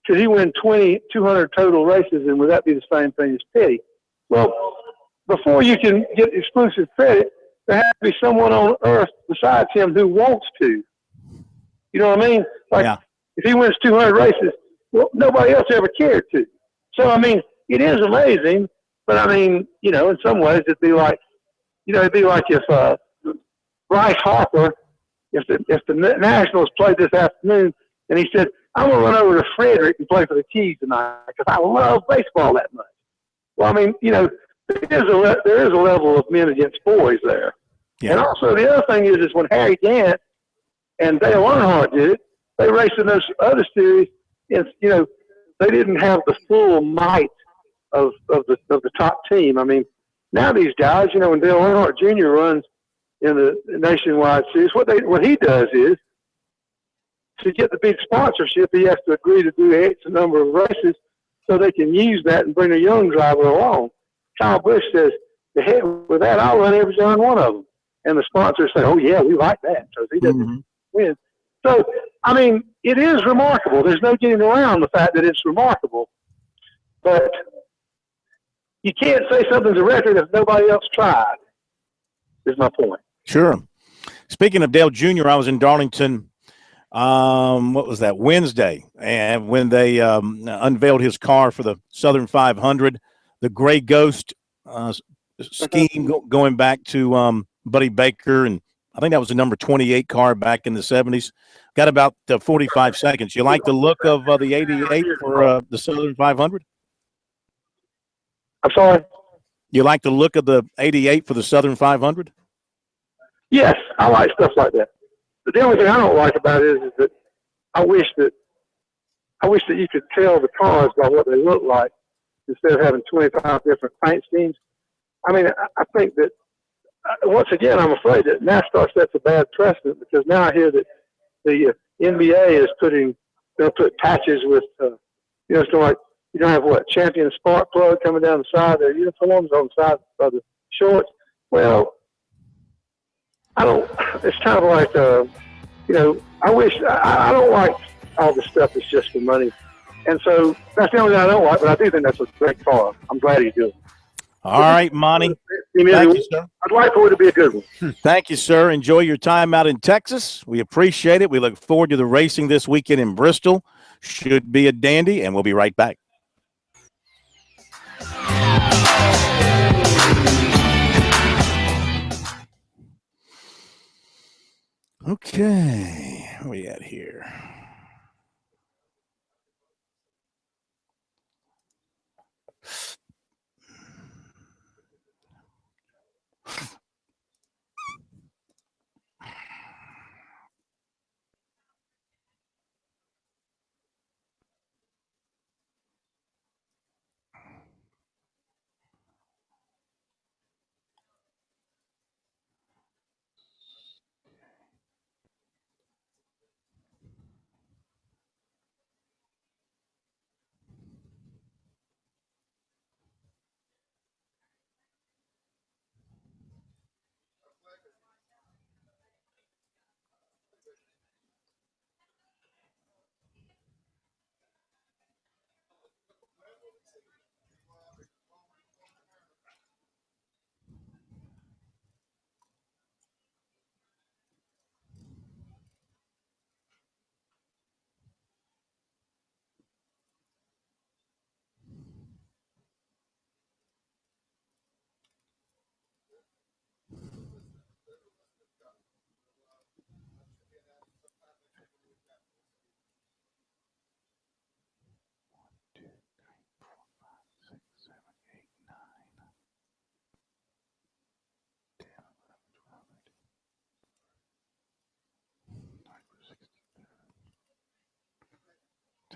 could he win 200 total races, and would that be the same thing as Petty? Well, before you can get exclusive credit, there has to be someone on earth besides him who wants to. You know what I mean? If he wins 200 races, well, nobody else ever cared to. So, I mean, it is amazing, but I mean, in some ways it'd be like if Bryce Harper, if the Nationals played this afternoon and he said, I'm going to run over to Frederick and play for the Keys tonight because I love baseball that much. Well, I mean, there is a level of men against boys there. Yeah. And also the other thing is when Harry Gant and Dale Earnhardt did it, they raced in those other series, and they didn't have the full might of the top team. I mean, now these guys, when Dale Earnhardt Jr. runs in the nationwide series, what he does is to get the big sponsorship, he has to agree to do X number of races so they can use that and bring a young driver along. Kyle Busch says, the heck with that, I'll run every darn one of them. And the sponsors say, oh, yeah, we like that because he doesn't win. So, I mean, it is remarkable. There's no getting around the fact that it's remarkable. But you can't say something's a record if nobody else tried, is my point. Sure. Speaking of Dale Jr., I was in Darlington, what was that, Wednesday, and when they unveiled his car for the Southern 500, the Gray Ghost scheme going back to Buddy Baker, and I think that was the number 28 car back in the 70s. Got about 45 seconds. You like the look of the 88 for the Southern 500? I'm sorry? You like the look of the 88 for the Southern 500? Yes, I like stuff like that. But the only thing I don't like about it is that I wish that you could tell the cars by what they look like instead of having 25 different paint schemes. I mean, I think that, once again, I'm afraid that NASCAR sets a bad precedent because now I hear that the NBA is going to put patches with, it's like you're going to have champion spark plug coming down the side of their uniforms on the side of the shorts. Well, it's kind of like, I don't like all this stuff that's just for money. And so that's the only thing I don't like, but I do think that's a great car. I'm glad he's doing it. All right, Monty. Thank you, sir. I'd like for it to be a good one. Thank you, sir. Enjoy your time out in Texas. We appreciate it. We look forward to the racing this weekend in Bristol. Should be a dandy, and we'll be right back. Okay, where we at here?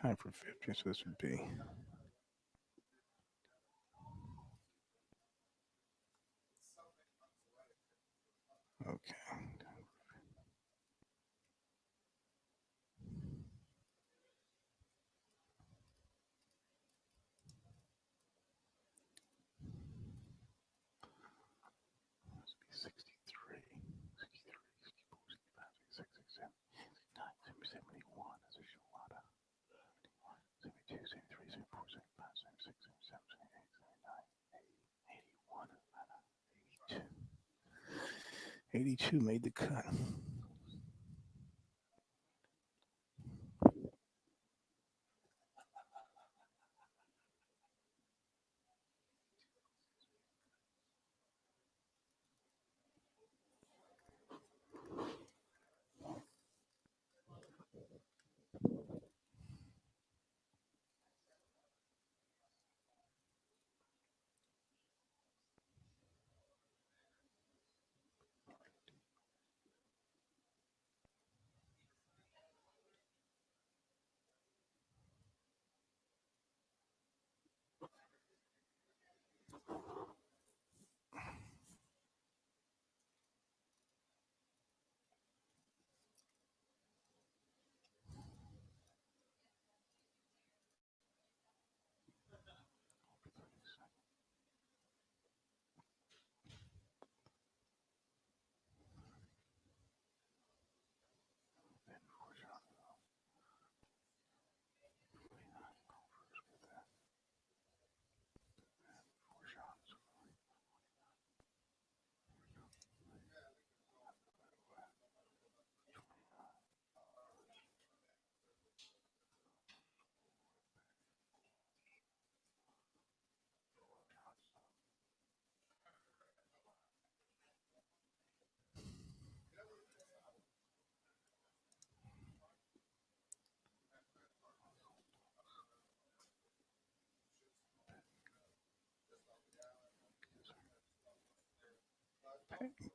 Time for 50, so this would be. Okay. $82 made the cut.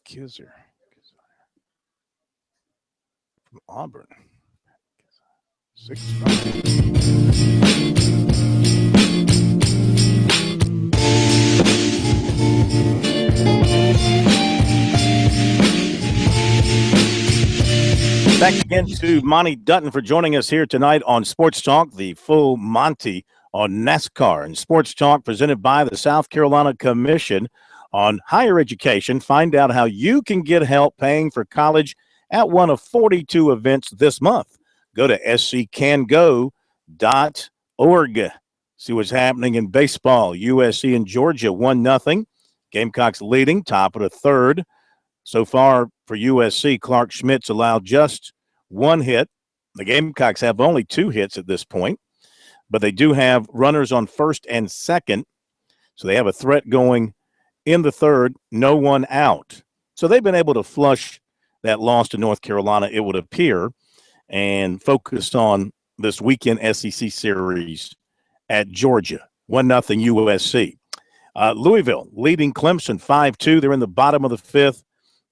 Kizzer from Auburn. 6-5. Thanks again to Monty Dutton for joining us here tonight on Sports Talk, the full Monty on NASCAR and Sports Talk presented by the South Carolina Commission on Higher Education. Find out how you can get help paying for college at one of 42 events this month. Go to sccango.org. See what's happening in baseball. USC and Georgia 1-0. Gamecocks leading, top of the third. So far for USC, Clark Schmitz allowed just one hit. The Gamecocks have only 2 hits at this point, but they do have runners on first and second. So they have a threat going in the third, no one out. So they've been able to flush that loss to North Carolina, it would appear, and focused on this weekend SEC series at Georgia. 1-0 USC. Louisville leading Clemson 5-2. They're in the bottom of the 5th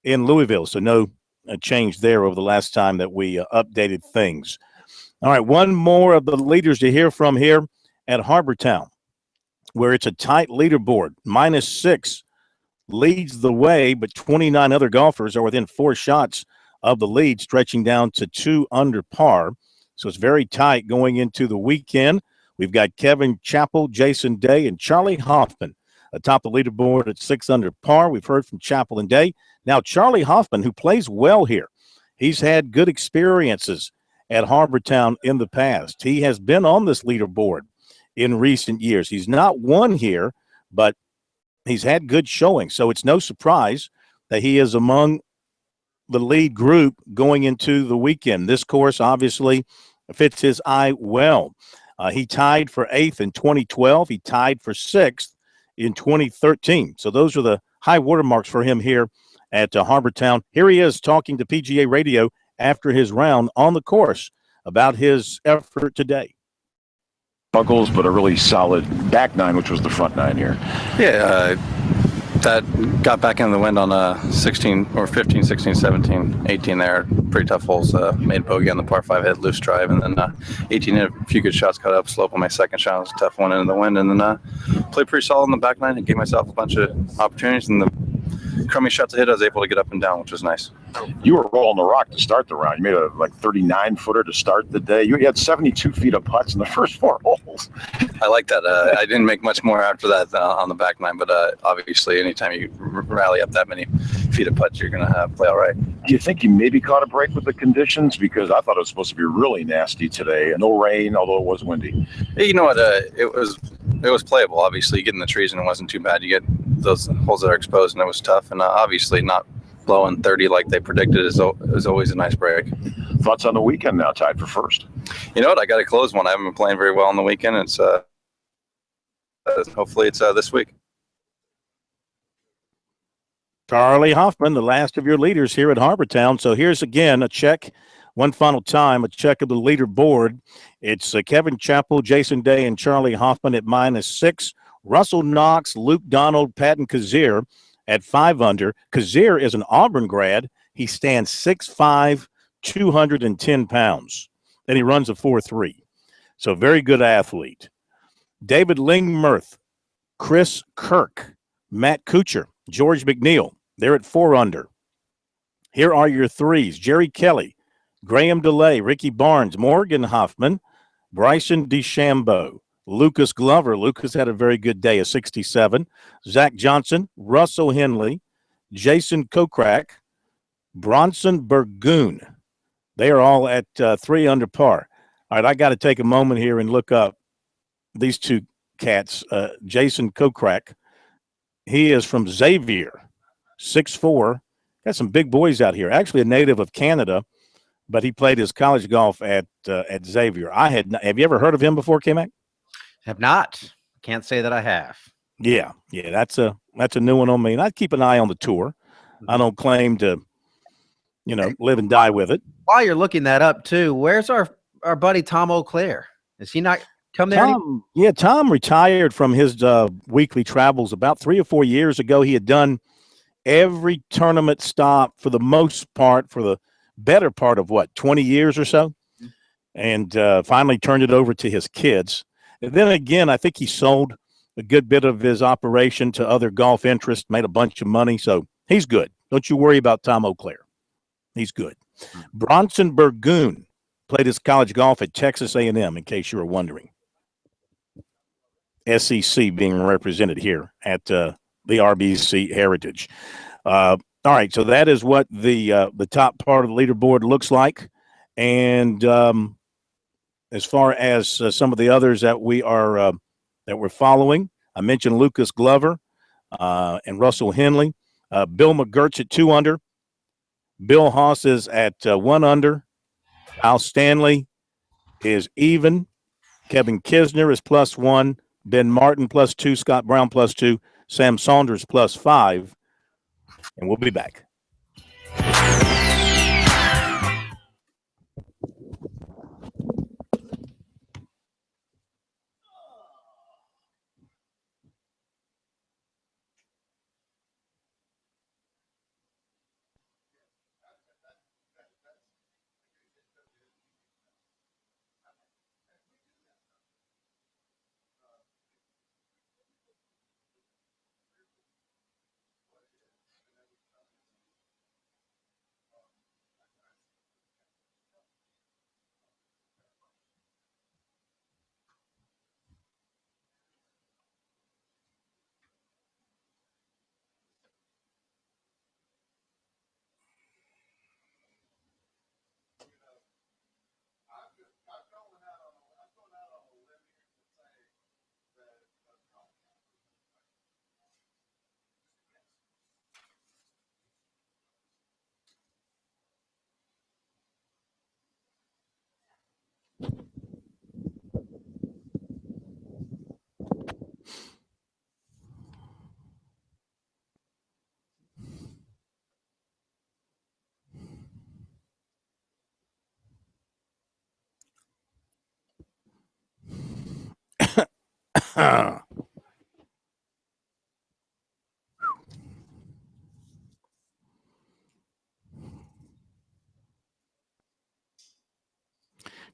in Louisville, so no change there over the last time that we updated things. All right, one more of the leaders to hear from here at Harbortown, where it's a tight leaderboard. -6 leads the way, but 29 other golfers are within 4 shots of the lead, stretching down to 2 under par. So it's very tight going into the weekend. We've got Kevin Chappell, Jason Day, and Charlie Hoffman atop the leaderboard at 6 under par. We've heard from Chappell and Day. Now, Charlie Hoffman, who plays well here, he's had good experiences at Harbortown in the past. He has been on this leaderboard in recent years. He's not won here, but he's had good showing. So it's no surprise that he is among the lead group going into the weekend. This course obviously fits his eye well. He tied for 8th in 2012. He tied for 6th in 2013. So those are the high watermarks for him here at Harbortown. Here he is talking to PGA Radio after his round on the course about his effort today. Buckles, but a really solid back 9, which was the front 9 here. Yeah, that got back into the wind on 16 or 15, 16, 17, 18 there. Pretty tough holes. Made bogey on the par 5, hit loose drive, and then 18 hit a few good shots, cut up slope on my second shot. It was a tough one into the wind, and then played pretty solid in the back nine and gave myself a bunch of opportunities. And the crummy shots I hit, I was able to get up and down, which was nice. You were rolling the rock to start the round. You made a 39-footer to start the day. You had 72 feet of putts in the first 4 holes. I like that. I didn't make much more after that on the back nine, but obviously anytime you rally up that many feet of putts, you're going to play all right. Do you think you maybe caught a break with the conditions? Because I thought it was supposed to be really nasty today. No rain, although it was windy. You know what? It was playable. Obviously, you get in the trees and it wasn't too bad. You get those holes that are exposed and it was tough. And obviously not blowing 30 like they predicted is always a nice break. Thoughts on the weekend now, tied for first? You know what? I got to close one. I haven't been playing very well on the weekend. It's hopefully it's this week. Charlie Hoffman, the last of your leaders here at Harbortown. So here's again a check, one final time, a check of the leaderboard. It's Kevin Chappell, Jason Day, and Charlie Hoffman at -6. Russell Knox, Luke Donald, Patton Kazir at 5 under. Kazir is an Auburn grad. He stands 6'5", 210 pounds. Then he runs a 4.3. So very good athlete. David Lingmerth, Chris Kirk, Matt Kuchar, George McNeil. They're at 4 under. Here are your threes. Jerry Kelly, Graham DeLay, Ricky Barnes, Morgan Hoffman, Bryson DeChambeau, Lucas Glover. Lucas had a very good day, a 67. Zach Johnson, Russell Henley, Jason Kokrak, Bronson Burgoon. They are all at 3 under par. All right, I got to take a moment here and look up these two cats. Jason Kokrak, he is from Xavier, 6'4". Got some big boys out here. Actually a native of Canada, but he played his college golf at Xavier. Have you ever heard of him before, K-Mac? Have not. Can't say that I have. Yeah, that's a new one on me. And I keep an eye on the tour. I don't claim to, live and die with it. While you're looking that up too, where's our buddy Tom O'Clair? Is he not come there? Tom retired from his weekly travels about 3 or 4 years ago. He had done every tournament stop for the most part for the better part of 20 years or so, and finally turned it over to his kids. And then again, I think he sold a good bit of his operation to other golf interests, made a bunch of money. So he's good. Don't you worry about Tom O'Clair. He's good. Bronson Burgoon played his college golf at Texas A&M, in case you were wondering. SEC being represented here at the RBC Heritage. All right, so that is what the top part of the leaderboard looks like. And as far as some of the others that we're following, I mentioned Lucas Glover and Russell Henley. Bill McGurt's at 2 under. Bill Haas is at 1 under. Al Stanley is even. Kevin Kisner is +1. Ben Martin +2. Scott Brown +2. Sam Saunders +5. And we'll be back.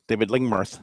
David Lingmerth.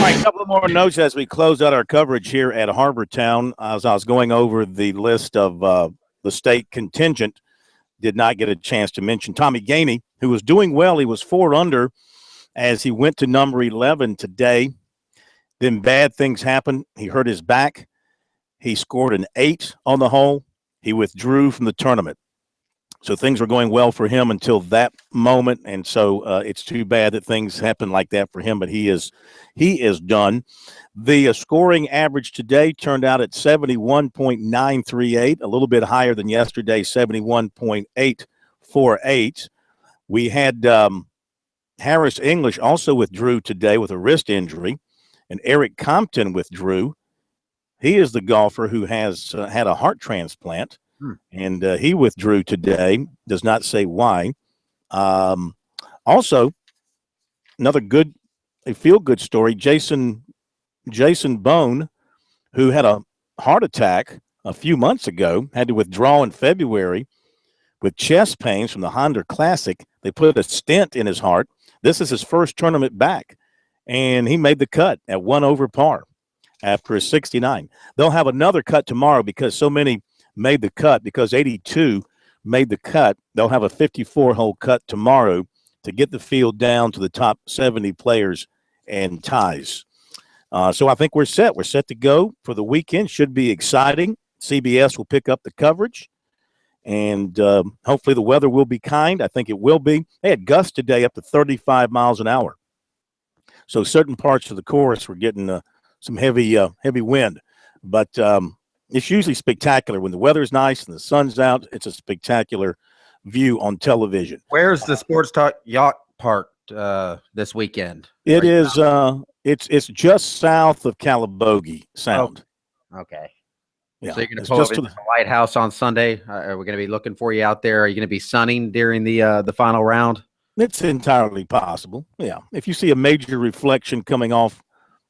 A couple of more notes as we close out our coverage here at Harbortown. As I was going over the list of the state contingent, did not get a chance to mention Tommy Gainey, who was doing well. He was 4 under as he went to number 11 today. Then bad things happened. He hurt his back. He scored an 8 on the hole. He withdrew from the tournament. So things were going well for him until that moment, and so it's too bad that things happen like that for him. But he is done. The scoring average today turned out at 71.938, a little bit higher than yesterday, 71.848. We had Harris English also withdrew today with a wrist injury, and Eric Compton withdrew. He is the golfer who has had a heart transplant. And he withdrew today, does not say why. Also, another feel-good story, Jason Bone, who had a heart attack a few months ago, had to withdraw in February with chest pains from the Honda Classic. They put a stent in his heart. This is his first tournament back, and he made the cut at 1 over par after a 69. They'll have another cut tomorrow because so many made the cut, because 82 made the cut. They'll have a 54-hole cut tomorrow to get the field down to the top 70 players and ties. So I think we're set. We're set to go for the weekend. Should be exciting. CBS will pick up the coverage, and hopefully the weather will be kind. I think it will be. They had gusts today up to 35 miles an hour. So certain parts of the course were getting some heavy wind. But it's usually spectacular when the weather's nice and the sun's out. It's a spectacular view on television. Where's the Sports Talk Yacht Park this weekend? It is. It's just south of Calabogie Sound. Oh, okay. Yeah. So you're going to pull up into the lighthouse on Sunday. Are we going to be looking for you out there? Are you going to be sunning during the final round? It's entirely possible. Yeah. If you see a major reflection coming off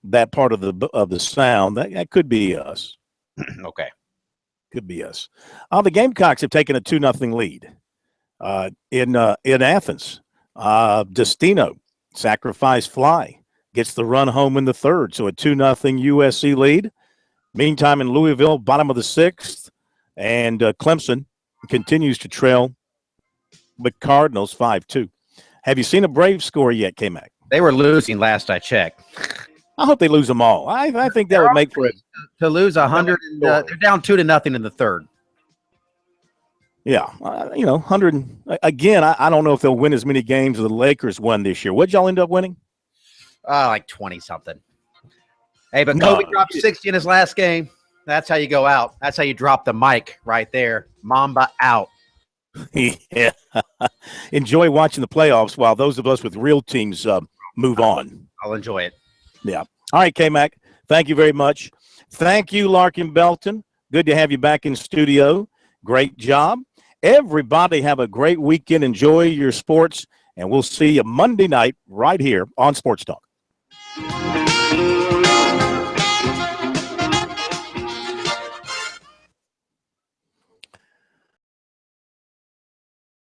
that part of the sound, that could be us. Okay. Could be us. The Gamecocks have taken a 2-0 lead in Athens. Destino, sacrifice fly, gets the run home in the third. So a 2-0 USC lead. Meantime, in Louisville, bottom of the 6th, and Clemson continues to trail the Cardinals 5-2. Have you seen a Braves score yet, K-Mac? They were losing last I checked. I hope they lose them all. I think that would make for it. To lose 100, they're down 2-0 in the third. Yeah, 100. Again, I don't know if they'll win as many games as the Lakers won this year. What'd y'all end up winning? Like 20-something. Hey, but Kobe dropped 60 in his last game. That's how you go out. That's how you drop the mic right there. Mamba out. Yeah. Enjoy watching the playoffs while those of us with real teams move on. I'll enjoy it. Yeah. All right, K-Mac. Thank you very much. Thank you, Larkin Belton. Good to have you back in studio. Great job. Everybody have a great weekend. Enjoy your sports, and we'll see you Monday night right here on Sports Talk.